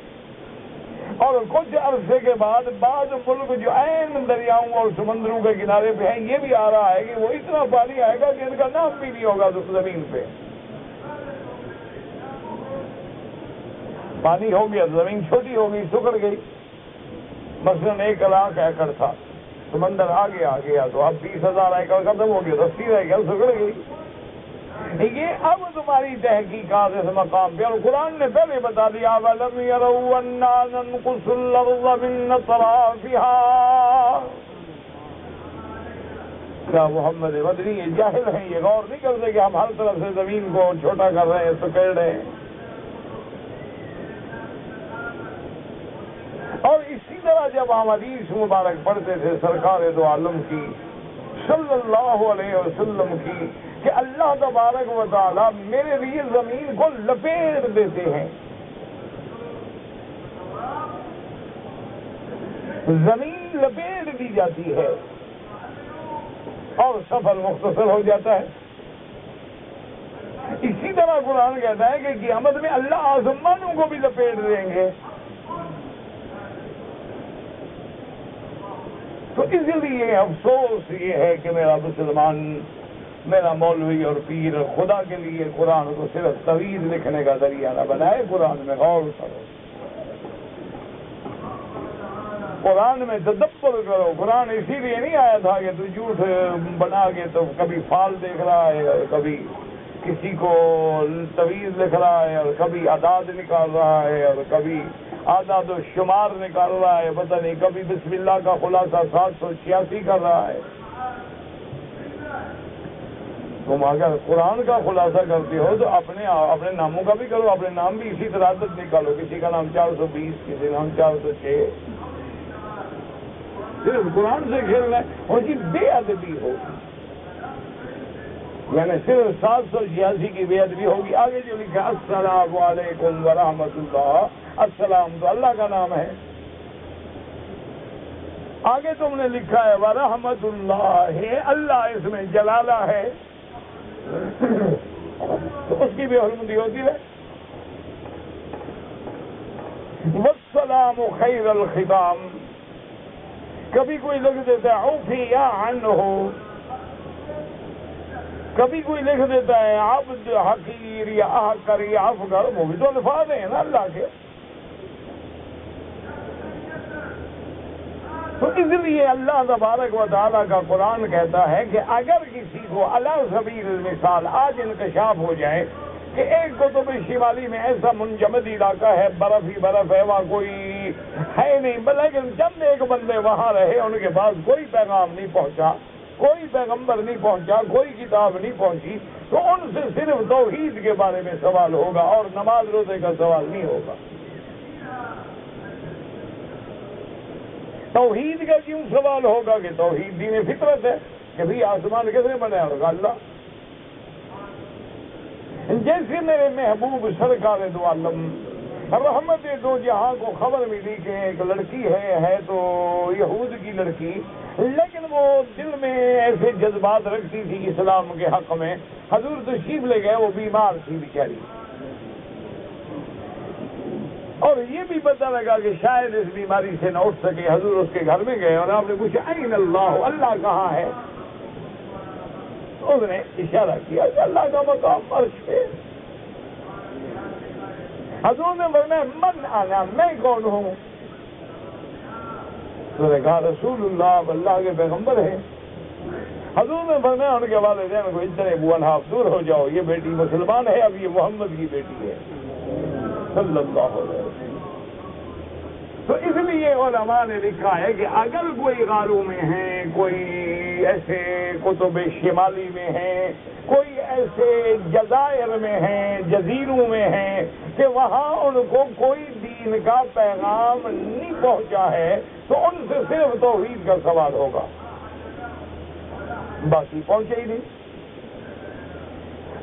اور کچھ عرصے کے بعد بعض ملک جو عین دریاؤں اور سمندروں کے کنارے پہ ہیں یہ بھی آ رہا ہے کہ وہ اتنا پانی آئے گا کہ ان کا نام بھی نہیں ہوگا زمین پہ۔ پانی ہو گیا، زمین چھوٹی ہو گئی، سکڑ گئی۔ مثلاً 1 لاکھ ایکڑ تھا، سمندر آگے آ گیا تو اب 20,000 ایکڑ ختم ہو گیا، 80 رہ گیا، سکڑ گئی۔ یہ اب تمہاری تحقیقات اس مقام پہ، اور قرآن نے پہلے بتا دیا وَلَمْ يَرَوْا أَنَّا نَنقُصُ الْأَرْضَ مِنْ أَطْرَافِهَا۔ کیا محمد مدنی یہ جاہل ہیں، یہ غور نہیں کرتے کہ ہم ہر طرف سے زمین کو چھوٹا کر رہے ہیں، سکیڑ رہے ہیں؟ اور اسی طرح جب ہم حدیث مبارک پڑھتے تھے سرکار دو عالم کی صلی اللہ علیہ وسلم کی کہ اللہ تبارک و تعالیٰ میرے لیے زمین کو لپیٹ دیتے ہیں، زمین لپیٹ دی جاتی ہے اور سفر مختصر ہو جاتا ہے۔ اسی طرح قرآن کہتا ہے کہ قیامت میں اللہ آسمانوں کو بھی لپیٹ دیں گے۔ تو اس لیے افسوس یہ ہے کہ میرا مسلمان، میرا مولوی اور پیر خدا کے لیے قرآن کو صرف طویل لکھنے کا ذریعہ نہ بنائے، قرآن میں غور کرو، قرآن میں تدبر کرو۔ قرآن اسی لیے نہیں آیا تھا کہ تو جھوٹ بنا کے تو کبھی فال دیکھ رہا ہے اور کبھی کسی کو طویل لکھ رہا ہے اور کبھی اعداد نکال رہا ہے اور کبھی اعداد و شمار نکال رہا ہے، پتہ نہیں کبھی بسم اللہ کا خلاصہ 786 کر رہا ہے۔ تم اگر قرآن کا خلاصہ کرتے ہو تو اپنے ناموں کا بھی کرو، اپنے نام بھی اسی طرح نکالو، کسی کا نام 420، کسی کا نام 406۔ صرف قرآن سے کھیلنا ہے اور کی بے ادبی ہوگی، یعنی صرف 786 کی بے ادبی ہوگی۔ آگے جو لکھا السلام علیکم ورحمۃ اللہ، السلام تو اللہ کا نام ہے، آگے تم نے لکھا ہے ورحمۃ اللہ، اللہ اس میں جلالہ ہے، تو اس کی بھی حرمتی ہوتی ہے۔ والسلام خیر الختام، کبھی کوئی لکھ دیتا ہے عفی عنہ، کبھی کوئی لکھ دیتا ہے عبد حقیر یا احقر یا افقر، وہ بھی تو الفاظ ہیں نا اللہ کے۔ تو اس لیے اللہ تبارک و تعالیٰ کا قرآن کہتا ہے کہ اگر کسی کو علی سبیل المثال آج انکشاف ہو جائے کہ ایک قطب شمالی میں ایسا منجمد علاقہ ہے، برف ہی برف ہے، وہاں کوئی ہے نہیں، لیکن چند ایک بندے وہاں رہے، ان کے پاس کوئی پیغام نہیں پہنچا، کوئی پیغمبر نہیں پہنچا، کوئی کتاب نہیں پہنچی، تو ان سے صرف توحید کے بارے میں سوال ہوگا اور نماز روزے کا سوال نہیں ہوگا۔ توحید کا کیوں سوال ہوگا کہ توحید دین فطرت ہے، کہ بھی آسمان کیسے بنے ہوگا اللہ۔ جیسے میرے محبوب سرکار دو عالم رحمت دو جہاں کو خبر ملی کہ ایک لڑکی ہے تو یہود کی لڑکی، لیکن وہ دل میں ایسے جذبات رکھتی تھی اسلام کے حق میں، حضور تشریف لے گئے، وہ بیمار تھی بیچاری، اور یہ بھی پتہ لگا کہ شاید اس بیماری سے نہ اٹھ سکے۔ حضور اس کے گھر میں گئے اور آپ نے پوچھا این اللہ، اللہ کہاں ہے؟ اس نے اشارہ کیا کہ اللہ کا مقام عرش پہ۔ حضور نے فرمایا من انا، میں کون ہوں؟ تو نے کہا رسول اللہ، اللہ کے پیغمبر ہیں۔ حضور نے فرمایا ان کے والدین کو اتنے بوانحاف دور ہو جاؤ، یہ بیٹی مسلمان ہے، اب یہ محمد کی بیٹی ہے صلی اللہ علیہ وسلم۔ تو اس لیے علماء نے لکھا ہے کہ اگر کوئی غاروں میں ہیں، کوئی ایسے قطب شمالی میں ہیں، کوئی ایسے جزائر میں ہیں، جزیروں میں ہیں کہ وہاں ان کو کوئی دین کا پیغام نہیں پہنچا ہے تو ان سے صرف توحید کا سوال ہوگا، باقی پہنچے ہی نہیں۔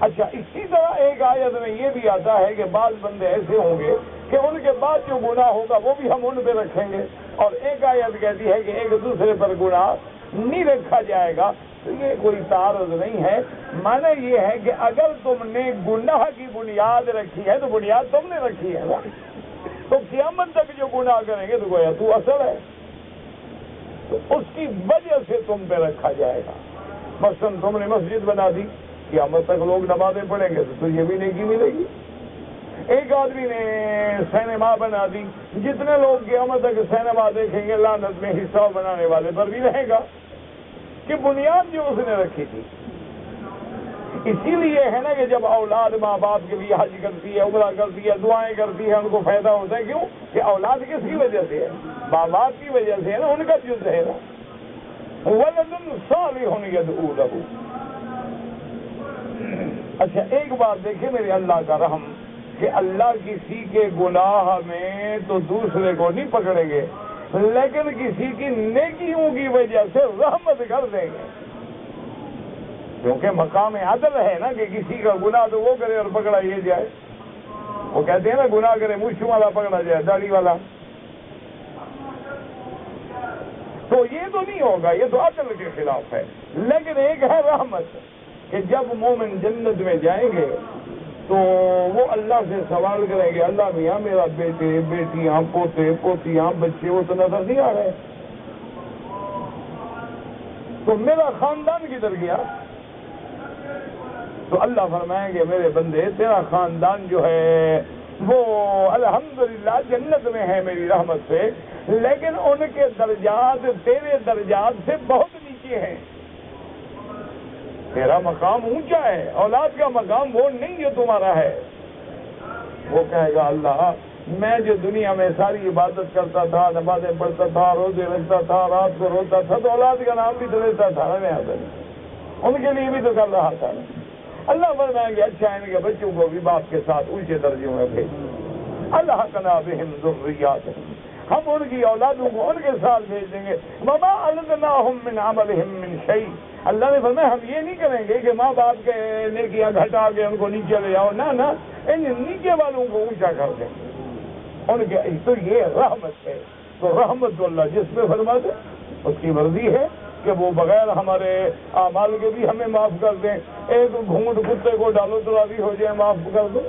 اچھا، اسی طرح ایک آیت میں یہ بھی آتا ہے کہ بعض بندے ایسے ہوں گے کہ ان کے بعد جو گناہ ہوگا وہ بھی ہم ان پہ رکھیں گے، اور ایک آیت کہتی ہے کہ ایک دوسرے پر گناہ نہیں رکھا جائے گا۔ تو یہ کوئی تعارض نہیں ہے، معنی یہ ہے کہ اگر تم نے گناہ کی بنیاد رکھی ہے تو بنیاد تم نے رکھی ہے نا، تو قیامت تک جو گناہ کریں گے تو گویا تو اصل ہے، تو اس کی وجہ سے تم پہ رکھا جائے گا۔ مثلاً تم نے مسجد بنا دی، قیامت تک لوگ نمازیں پڑھیں گے تو تجھے بھی نیکی ملے گی۔ ایک آدمی نے سینما بنا دی، جتنے لوگ قیامت تک سینما دیکھیں گے لعنت میں حصہ بنانے والے پر بھی رہے گا، کہ بنیاد جو اس نے رکھی تھی۔ اسی لیے ہے نا کہ جب اولاد ماں باپ کے لیے حج کرتی ہے، عمرہ کرتی ہے، دعائیں کرتی ہے، ان کو فائدہ ہوتا ہے، کیوں کہ اولاد کس کی وجہ سے ہے؟ ماں باپ کی وجہ سے ہے نا، ان کا جز ہے نا۔ ولد صالح یدعو لہ۔ اچھا، ایک بات دیکھیں میرے اللہ کا رحم، کہ اللہ کسی کے گناہ میں تو دوسرے کو نہیں پکڑیں گے، لیکن کسی کی نیکیوں کی وجہ سے رحمت کر دیں گے، کیونکہ مقام عدل ہے نا کہ کسی کا گناہ تو وہ کرے اور پکڑا یہ جائے۔ وہ کہتے ہیں نا گناہ کرے مچھ والا پکڑا جائے داڑھی والا، تو یہ تو نہیں ہوگا، یہ تو عدل کے خلاف ہے۔ لیکن ایک ہے رحمت، کہ جب مومن جنت میں جائیں گے تو وہ اللہ سے سوال کریں گے، اللہ میاں میرا بیٹے بیٹیاں پوتے پوتیاں بچے وہ تو نظر نہیں آ رہے، تو میرا خاندان کدھر گیا؟ تو اللہ فرمائیں گے میرے بندے تیرا خاندان جو ہے وہ الحمدللہ جنت میں ہے میری رحمت سے، لیکن ان کے درجات تیرے درجات سے بہت نیچے ہیں، تیرا مقام اونچا ہے، اولاد کا مقام وہ نہیں جو تمہارا ہے۔ وہ کہے گا اللہ میں جو دنیا میں ساری عبادت کرتا تھا، نمازیں پڑھتا تھا، روزے رکھتا تھا، رات کو روتا تھا، تو اولاد کا نام بھی تو لیتا تھا نا، میں ان کے لیے بھی تو کر رہا تھا۔ اللہ فرمائیں گے اچھا ان کے بچوں کو بھی باپ کے ساتھ اونچے درجوں میں بھیج، اللہ کنا بہم ذریاتہم، ہم ان کی اولادوں کو ان کے ساتھ بھیج دیں گے، وما الدناہم من عملہم من شیء، اللہ نے فرمایا ہم یہ نہیں کریں گے کہ ماں باپ کے نیکیاں گھٹا کے ان کو نیچے لے جاؤ، نہ نہ، ان نیچے والوں کو اونچا کر دیں گے ان کے، تو یہ رحمت ہے۔ تو رحمت اللہ جس پہ فرماتے اس کی مرضی ہے کہ وہ بغیر ہمارے اعمال کے بھی ہمیں معاف کر دیں، ایک گھونٹ کتے کو ڈالو تو راضی ہو جائے معاف کر دو۔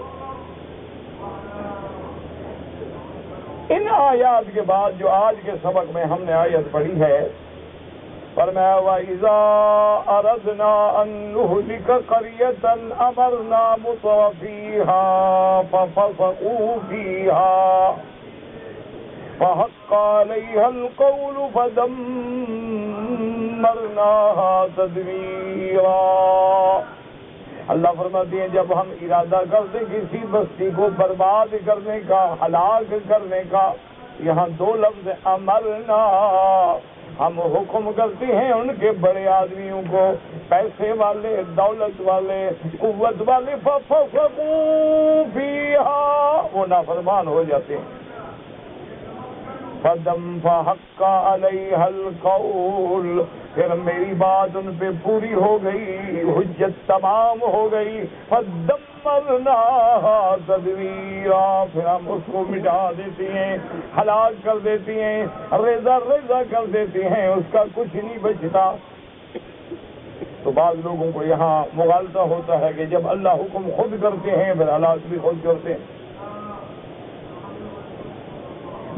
ان آیات کے بعد جو آج کے سبق میں ہم نے آیت پڑھی ہے، فرمایا وَإِذَا أَرَدْنَا أَن نُهْلِكَ قَرْيَةً أَمَرْنَا مُتْرَفِيهَا فَفَسَقُوا فِيهَا فَحَقَّ عَلَيْهَا الْقَوْلُ فَدَمَّرْنَاهَا تَدْمِيرًا۔ اللہ فرماتے ہیں جب ہم ارادہ کرتے کسی بستی کو برباد کرنے کا، ہلاک کرنے کا، یہاں دو لفظ امرنا، ہم حکم کرتے ہیں ان کے بڑے آدمیوں کو، پیسے والے، دولت والے، قوت والے، فَفَسَقُوا فِيهَا، وہ نافرمان ہو جاتے ہیں، فَحَقَّ عَلَيْهَا الْقَوْلُ، پھر میری بات ان پہ پوری ہو گئی، حجت تمام ہو گئی، فَدَمَّرْنَاهَا تَدْمِيرًا، پھر ہم اس کو مٹا دیتے ہیں، ہلاک کر دیتے ہیں، ریزہ ریزہ کر دیتے ہیں، اس کا کچھ نہیں بچتا۔ تو بعض لوگوں کو یہاں مغالطہ ہوتا ہے کہ جب اللہ حکم خود کرتے ہیں پھر ہلاک بھی خود کرتے ہیں،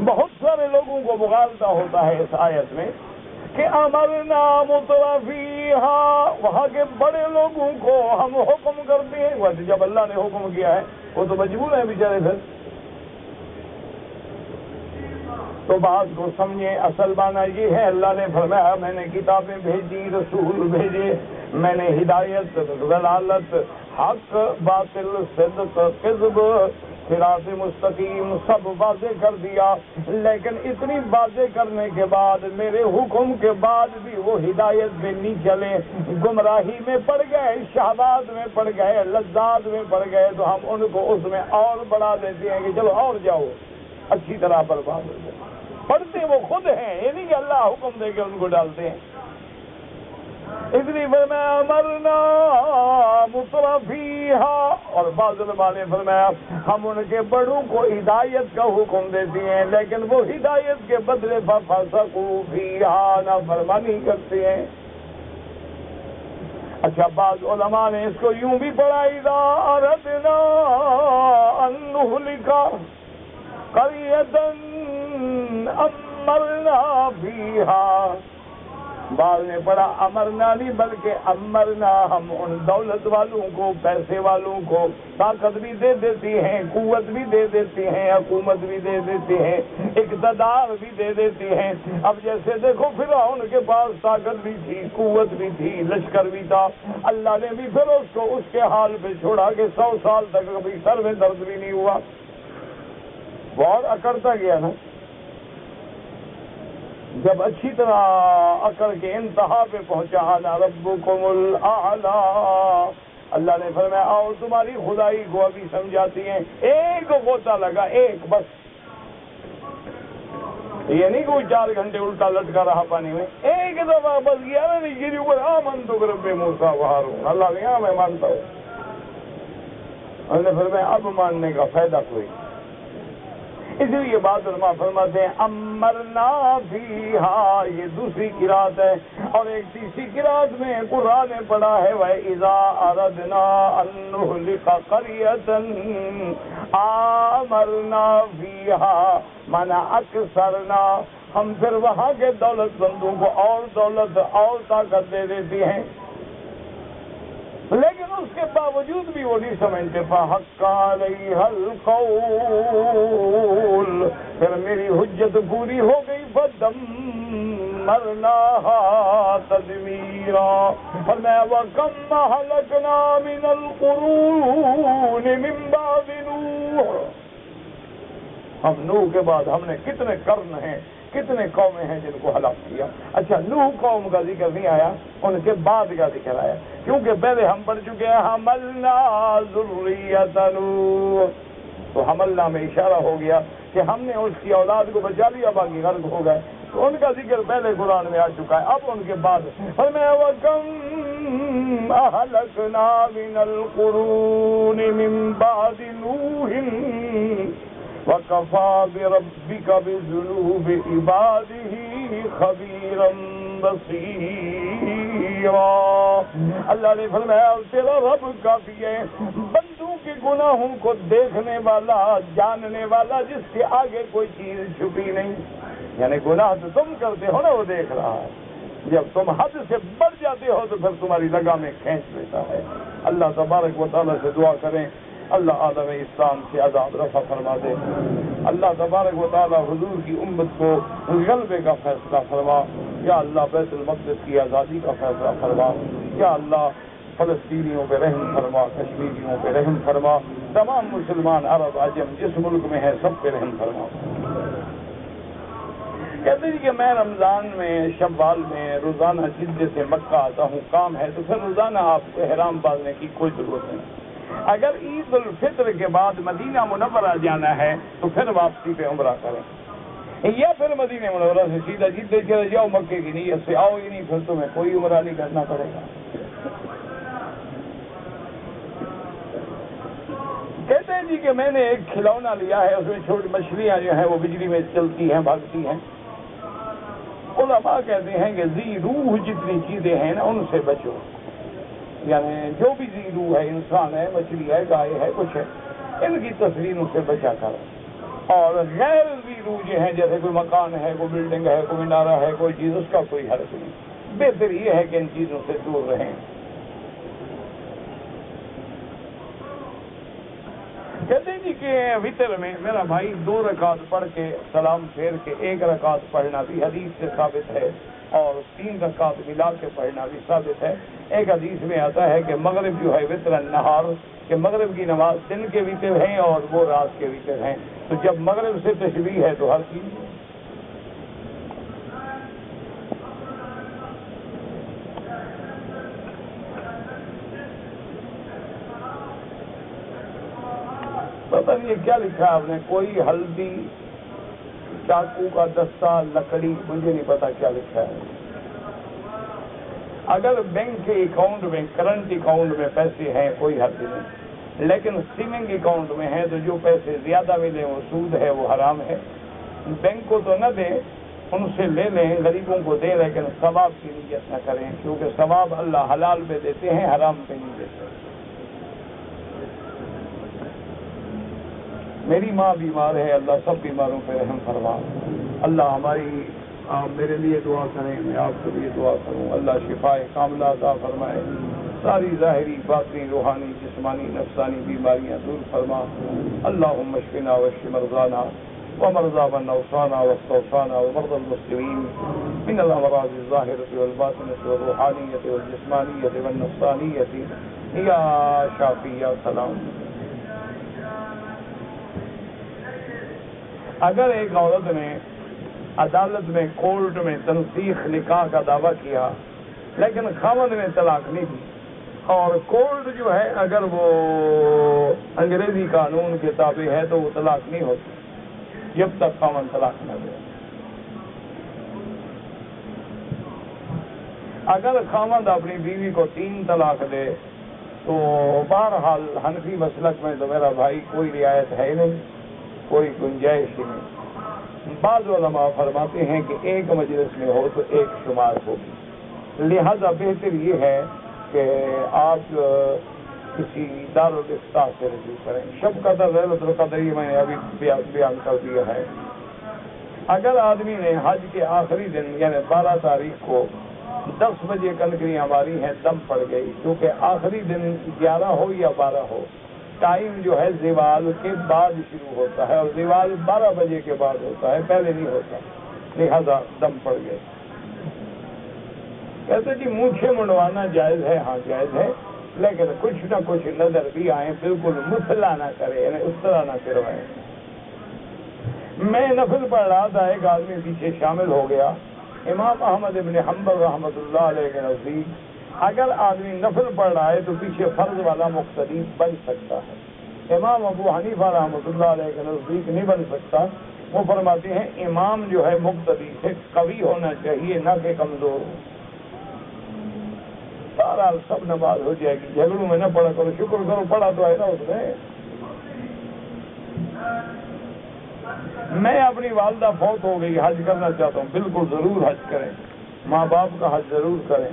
بہت سارے لوگوں کو مغالطہ ہوتا ہے اس آیت میں کہ امرنا مترفیہا، وہاں کے بڑے لوگوں کو ہم حکم کرتے ہیں، ویسے جب اللہ نے حکم کیا ہے وہ تو مجبور ہیں بیچارے پھر۔ تو بات کو سمجھیں، اصل معنی یہ ہے اللہ نے فرمایا میں نے کتابیں بھیجی، رسول بھیجے، میں نے ہدایت، ضلالت، حق، باطل، صدق، کذب، صراط مستقیم سب واضح کر دیا، لیکن اتنی واضح کرنے کے بعد میرے حکم کے بعد بھی وہ ہدایت میں نہیں چلے، گمراہی میں پڑ گئے، شہوات میں پڑ گئے، لذات میں پڑ گئے، تو ہم ان کو اس میں اور بڑھا دیتے ہیں کہ چلو اور جاؤ، اچھی طرح برباد ہو جائے. پڑھتے وہ خود ہیں، یہ نہیں کہ اللہ حکم دے کے ان کو ڈالتے ہیں. اس لیے فرمایا امرنا مترفیہا، اور بعض علماء نے فرمایا ہم ان کے بڑوں کو ہدایت کا حکم دیتے ہیں، لیکن وہ ہدایت کے بدلے ففسقوا فیہا نافرمانی کرتے ہیں. اچھا، بعض علماء نے اس کو یوں بھی پڑھا اذا اردنا ان نہلک قریۃ امرنا فیہا. بعض نے پڑھا امرنا نہیں بلکہ امرنا، ہم ان دولت والوں کو، پیسے والوں کو طاقت بھی دے دیتی ہیں، قوت بھی دے دیتی ہیں، حکومت بھی دے دیتی ہیں، اقتدار بھی دے دیتی ہیں. اب جیسے دیکھو فرعون کے پاس طاقت بھی تھی، قوت بھی تھی، لشکر بھی تھا، اللہ نے بھی پھر اس کو اس کے حال پہ چھوڑا کہ 100 سال تک کبھی سر میں درد بھی نہیں ہوا. بہت اکڑتا گیا نا. جب اچھی طرح اکڑ کے انتہا پہ پہنچا انا ربکم الاعلی، اللہ نے فرمایا آؤ تمہاری خدائی کو ابھی سمجھاتی ہیں. ایک غوطہ لگا، ایک بس، یہ نہیں کوئی 4 گھنٹے الٹا لٹکا رہا پانی میں، ایک دفعہ بس گیا نا نیچے اوپر آمنت برب موسیٰ وہارون، اللہ نے میں مانتا ہوں. اللہ نے فرمایا اب ماننے کا فائدہ کوئی. اس لیے بعض علماء فرماتے ہیں امرنا فیہا، یہ دوسری قرات ہے. اور ایک تیسری قرات میں قرآن نے پڑھا ہے وَإِذَا أَرَدْنَا أَن نُهْلِكَ قَرْيَةً آمَرْنَا فِيهَا مَنَا أَكْثَرْنَا، ہم پھر وہاں کے دولت بندوں کو اور دولت اور طاقت دے دیتی ہیں، لیکن اس کے باوجود بھی وہ نہیں سمجھتے. فَحَقَّ عَلَيْهَا الْقَوْلُ، پھر میری حجت پوری ہو گئی. فَدَمَّرْنَاهَا تَدْمِيرًا، فرمایا وَكَمْ أَهْلَكْنَا مِنَ الْقُرُونِ مِن بَعْدِ نُوحٍ، ہم نوح کے بعد ہم نے کتنے قرن ہیں، کتنے قومیں ہیں جن کو ہلاک کیا. اچھا، نوح قوم کا ذکر نہیں آیا، ان کے بعد کا ذکر آیا، کیونکہ پہلے ہم پڑھ چکے ہیں حملنا ذریۃ نوح، تو حملنا میں اشارہ ہو گیا کہ ہم نے اس کی اولاد کو بچا لیا، باقی غرق ہو گئے. تو ان کا ذکر پہلے قرآن میں آ چکا ہے. اب ان کے بعد فرمایا وَكَمْ أَهْلَكْنَا مِنَ الْقُرُونِ مِن بَعْدِ نُوحٍ وَكَفَىٰ بِرَبِّكَ بِذُنُوبِ عِبَادِهِ خَبِيرًا بَصِيرًا. اللہ نے فرمایا تیرا رب کافی ہے بندوں کے گناہوں کو دیکھنے والا، جاننے والا، جس کے آگے کوئی چیز چھپی نہیں. یعنی گناہ تو تم کرتے ہو نا، وہ دیکھ رہا ہے. جب تم حد سے بڑھ جاتے ہو تو پھر تمہاری لگامیں کھینچ لیتا ہے. اللہ تبارک و تعالیٰ سے دعا کریں اللہ عالم اسلام سے عذاب رفع فرما دے. اللہ تبارک و تعالیٰ حضور کی امت کو غلبے کا فیصلہ فرما. یا اللہ بیت المقدس کی آزادی کا فیصلہ فرما. یا اللہ فلسطینیوں پہ رحم فرما، کشمیریوں پہ رحم فرما، تمام مسلمان عرب عجم جس ملک میں ہیں سب پہ رحم فرما. کہتے ہیں کہ میں رمضان میں، شوال میں روزانہ جدے سے مکہ آتا ہوں، کام ہے تو پھر روزانہ آپ کو احرام باندھنے کی کوئی ضرورت نہیں. اگر عید الفطر کے بعد مدینہ منورہ جانا ہے تو پھر واپسی پہ عمرہ کریں، یا پھر مدینہ منورہ سے سیدھا جدے چلے جاؤ، مکے کی نیت سے آؤ ہی نہیں، پھر تمہیں کوئی عمرہ نہیں کرنا پڑے گا. کہتے ہیں جی کہ میں نے ایک کھلونا لیا ہے، اس میں چھوٹی مچھلیاں جو ہیں وہ بجلی میں چلتی ہیں، بھاگتی ہیں. علماء کہتے ہیں کہ ذی روح جتنی چیزیں ہیں نا ان سے بچو. یعنی جو بھی ذی روح ہے، انسان ہے، مچھلی ہے، گائے ہے، کچھ ہے، ان کی تصویروں سے بچا کرو. اور غیر ذی روح جو ہیں جیسے کوئی مکان ہے، کوئی بلڈنگ ہے، کوئی مینارہ ہے، کوئی چیز، اس کا کوئی حرج نہیں. بہتر یہ ہے کہ ان چیزوں سے دور رہیں. کہتے ہیں جی کہ وطر میں میرا بھائی 2 رکعت پڑھ کے سلام پھیر کے 1 رکعت پڑھنا بھی حدیث سے ثابت ہے، اور 3 رکعت ملا کے پڑھنا بھی ثابت ہے. ایک حدیث میں آتا ہے کہ مغرب جو ہے وطر النہار، کہ مغرب کی نماز دن کے وطر ہیں اور وہ رات کے وطر ہیں. تو جب مغرب سے تشبیہ ہے تو ہر چیز. پتہ نہیں کیا لکھا ہے آپ نے، کوئی ہلدی چاقو کا دستہ، لکڑی، مجھے نہیں پتا کیا لکھا ہے۔ اگر بینک کے اکاؤنٹ میں، کرنٹ اکاؤنٹ میں پیسے ہیں کوئی حرج نہیں، لیکن سیونگ اکاؤنٹ میں ہیں تو جو پیسے زیادہ ملیں وہ سود ہے، وہ حرام ہے۔ بینک کو تو نہ دیں، ان سے لے لیں، غریبوں کو دیں، لیکن ثواب کی نیت نہ کریں، کیونکہ ثواب اللہ حلال پہ دیتے ہیں، حرام پہ نہیں دیتے۔ میری ماں بیمار ہے، اللہ سب بیماروں پہ رحم فرما۔ اللہ ہماری آپ میرے لیے دعا کریں، میں آپ کے لیے دعا کروں، اللہ شفائے کاملہ عطا فرمائے، ساری ظاہری باطنی روحانی جسمانی نفسانی بیماریاں دور فرما۔ اللہم اشفنا واشف مرضانا ومرضى من اوصانا واستوصانا ومرضى المسلمين من الامراض الظاهرة والباطنة والروحانية والجسمانية والنفسانية يا شافي يا سلام۔ اگر ایک عورت نے عدالت میں، کورٹ میں تنسیخ نکاح کا دعویٰ کیا لیکن خاوند نے طلاق نہیں دی، اور کورٹ جو ہے اگر وہ انگریزی قانون کے تابع ہے تو وہ طلاق نہیں ہوتی جب تک خاوند طلاق نہ دے۔ اگر خاوند اپنی بیوی کو 3 طلاق دے تو بہرحال حنفی مسلک میں تو میرا بھائی کوئی رعایت ہے نہیں، کوئی گنجائش ہی نہیں۔ بعض علماء فرماتے ہیں کہ ایک مجلس میں ہو تو ایک شمار ہوگی، لہذا بہتر یہ ہے کہ آپ کسی دارالافتاء سے رجوع کریں۔ شب قدر لیلۃ القدر یہ میں نے ابھی بیان کر دیا ہے۔ اگر آدمی نے حج کے آخری دن یعنی 12 تاریخ کو 10 بجے کنکریاں ماری ہیں، دم پڑ گئی، کیونکہ آخری دن 11 ہو یا 12 ہو، ٹائم جو ہے زوال کے بعد شروع ہوتا ہے، اور زوال 12 بجے کے بعد ہوتا ہے، پہلے نہیں ہوتا، لہذا دم پڑ گئے۔ کہتے جی مونچھیں منڈوانا جائز ہے، ہاں جائز ہے، لیکن کچھ نہ کچھ نظر بھی آئیں، بالکل مثلا نہ کرے، یعنی اس طرح نہ کروائیں۔ میں نفل پڑھ رہا تھا، ایک آدمی پیچھے شامل ہو گیا۔ امام احمد ابن حنبل رحمۃ اللہ علیہ کے نزدیک اگر آدمی نفل پڑھ رہا ہے تو پیچھے فرض والا مقتدی بن سکتا ہے۔ امام ابو حنیفہ رحمۃ اللہ علیہ کے نزدیک نہیں بن سکتا، وہ فرماتے ہیں امام جو ہے مقتدی سے قوی ہونا چاہیے، نہ کہ کمزور ہو۔ سارا سب نماز ہو جائے گی، جھگڑوں میں نہ پڑھا کرو، شکر کرو پڑھا تو ہے نا اس میں۔ میں اپنی والدہ فوت ہو گئی، حج کرنا چاہتا ہوں، بالکل ضرور حج کریں، ماں باپ کا حج ضرور کریں۔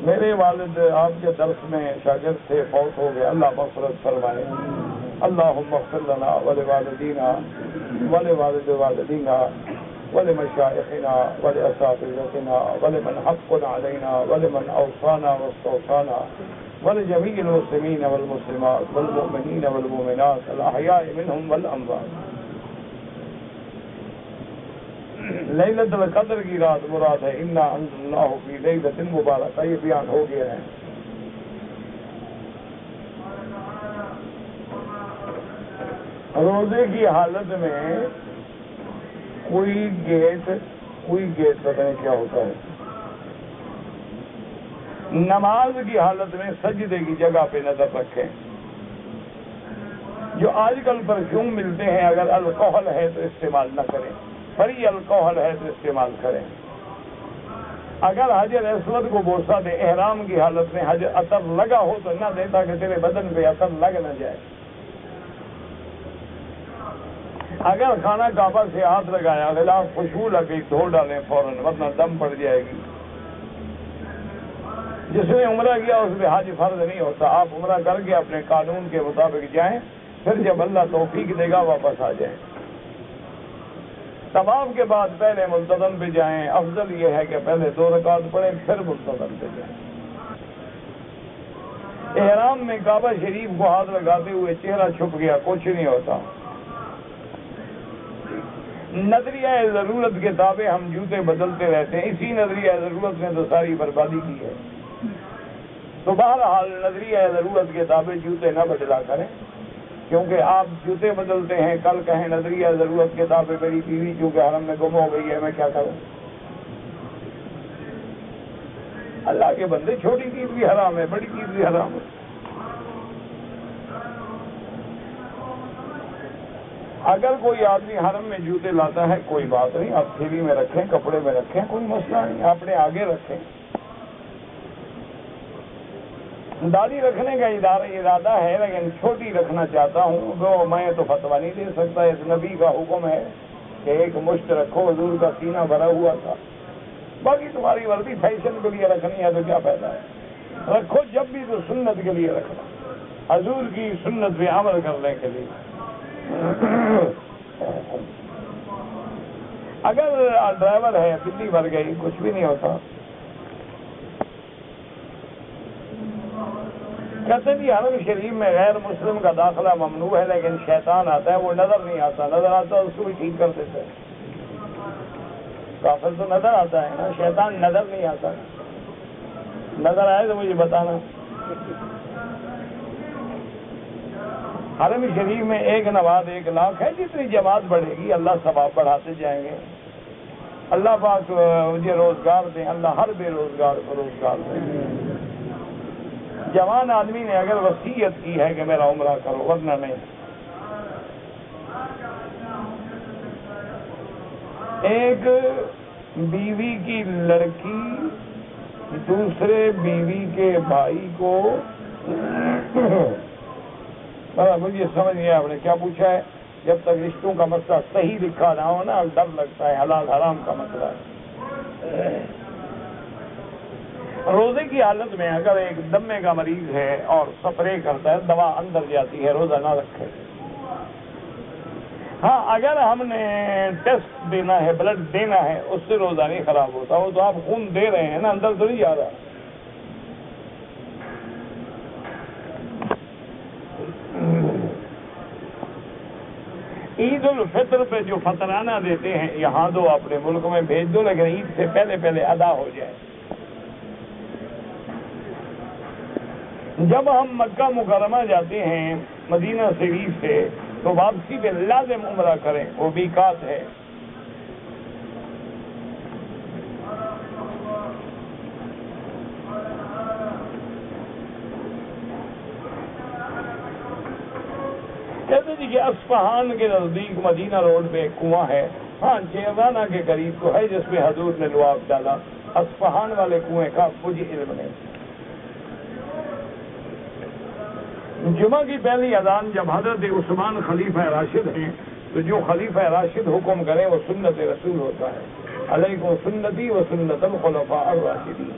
میرے والد آپ کے درس میں شاگرد تھے، فوت ہو گئے، اللہ مغفرت فرمائے۔ اللہم اغفر لنا ولوالدینا ولوالد والدینا ولمشائخنا ولاساتذتنا ولمن حق علینا ولمن اوصانا واستوصانا ولجميع المسلمين والمسلمات والمؤمنين والمؤمنات الاحياء منهم والاموات۔ لیلۃ القدر کی رات مراد ہے، انا انزلناہ فی لیلۃ مبارکہ، یہ بیان ہو گیا ہے۔ روزے کی حالت میں کوئی گیٹ پتہ نہیں کیا ہوتا ہے، نماز کی حالت میں سجدے کی جگہ پہ نظر رکھیں۔ جو آج کل پرفیوم ملتے ہیں، اگر الکوہل ہے تو استعمال نہ کریں، فری الکوہل ہے تو استعمال کریں۔ اگر حجر اسود کو بوسہ دے احرام کی حالت میں، حجر اثر لگا ہو تو نہ دے، تاکہ تیرے بدن پہ اثر لگ نہ جائے۔ اگر خانہ کعبہ سے ہاتھ لگایا، غلاف خوشبو لگ گئی، دھو ڈالیں فوراً، ورنہ دم پڑ جائے گی۔ جس نے عمرہ کیا اس پہ حج فرض نہیں ہوتا، آپ عمرہ کر کے اپنے قانون کے مطابق جائیں، پھر جب اللہ توفیق دے گا واپس آ جائیں۔ طواف کے بعد پہلے ملتزم پہ جائیں، افضل یہ ہے کہ پہلے 2 رکعت پڑھیں پھر ملتزم پہ جائیں۔ احرام میں کعبہ شریف کو ہاتھ لگاتے ہوئے چہرہ چھپ گیا، کچھ نہیں ہوتا۔ نظریہ ضرورت کے تابع ہم جوتے بدلتے رہتے ہیں، اسی نظریہ ضرورت نے تو ساری بربادی کی ہے۔ تو بہرحال نظریہ ضرورت کے تابع جوتے نہ بدلا کریں، کیونکہ آپ جوتے بدلتے ہیں، کل کہیں نظریہ ضرورت کے تابع میری بیوی چونکہ حرم میں گم ہو گئی ہے، میں کیا کروں۔ اللہ کے بندے، چھوٹی چیز بھی حرام ہے، بڑی چیز بھی حرام ہے۔ اگر کوئی آدمی حرم میں جوتے لاتا ہے کوئی بات نہیں، آپ تھیلی میں رکھیں، کپڑے میں رکھیں، کوئی مسئلہ نہیں، اپنے آگے رکھیں۔ داڑھی رکھنے کا ارادہ ہے لیکن چھوٹی رکھنا چاہتا ہوں، وہ میں تو فتویٰ نہیں دے سکتا، اس نبی کا حکم ہے کہ ایک مشت رکھو، حضور کا سینہ بھرا ہوا تھا۔ باقی تمہاری وردی فیشن کے لیے رکھنی ہے تو کیا فائدہ ہے، رکھو جب بھی تو سنت کے لیے رکھنا، حضور کی سنت پہ عمل کرنے کے لیے۔ اگر ڈرائیور ہے بلی بھر گئی کچھ بھی نہیں ہوتا۔ کہتے ہیں جی حرم شریف میں غیر مسلم کا داخلہ ممنوع ہے لیکن شیطان آتا ہے، وہ نظر نہیں آتا، نظر آتا اس کو بھی ٹھیک کر دیتے ہیں۔ کافر تو نظر آتا ہے نا، شیطان نظر نہیں آتا۔ نظر آئے تو مجھے بتانا۔ حرم شریف میں ایک نماز 1 لاکھ ہے، جتنی جماعت بڑھے گی اللہ ثواب بڑھاتے جائیں گے۔ اللہ پاک مجھے روزگار دیں، اللہ ہر بے روزگار کو روزگار دیں۔ جوان آدمی نے اگر وصیت کی ہے کہ میرا عمرہ کرو، ورنہ نہیں۔ ایک بیوی کی لڑکی دوسرے بیوی کے بھائی کو مجھے سمجھ نہیں آیا آپ نے کیا پوچھا ہے۔ جب تک رشتوں کا مسئلہ صحیح لکھا نہ ہو نا، ڈر لگتا ہے، حلال حرام کا مسئلہ ہے۔ روزے کی حالت میں اگر ایک دمے کا مریض ہے اور سپرے کرتا ہے، دوا اندر جاتی ہے، روزہ نہ رکھے۔ ہاں اگر ہم نے ٹیسٹ دینا ہے، بلڈ دینا ہے، اس سے روزہ نہیں خراب ہوتا، وہ تو آپ خون دے رہے ہیں نا، اندر تو نہیں جا رہا۔ عید الفطر پہ جو فطرانہ دیتے ہیں یہاں دو، اپنے ملک میں بھیج دو، لیکن عید سے پہلے ادا ہو جائے۔ جب ہم مکہ مکرمہ جاتے ہیں مدینہ شریف سے تو واپسی پہ لازم عمرہ کریں، وہ میقات ہے۔ کہتے جی کہ اصفہان کے نزدیک مدینہ روڈ پہ ایک کنواں ہے، ہاں جیوانہ کے قریب تو ہے جس میں حضور نے لعاب ڈالا، اصفہان والے کنویں کا مجھے علم نہیں۔ جمعہ کی پہلی اذان جب حضرت عثمان خلیفہ راشد ہیں تو جو خلیفہ راشد حکم کرے وہ سنت رسول ہوتا ہے۔ علیکم سنتی و سنت الخلفاء الراشدین۔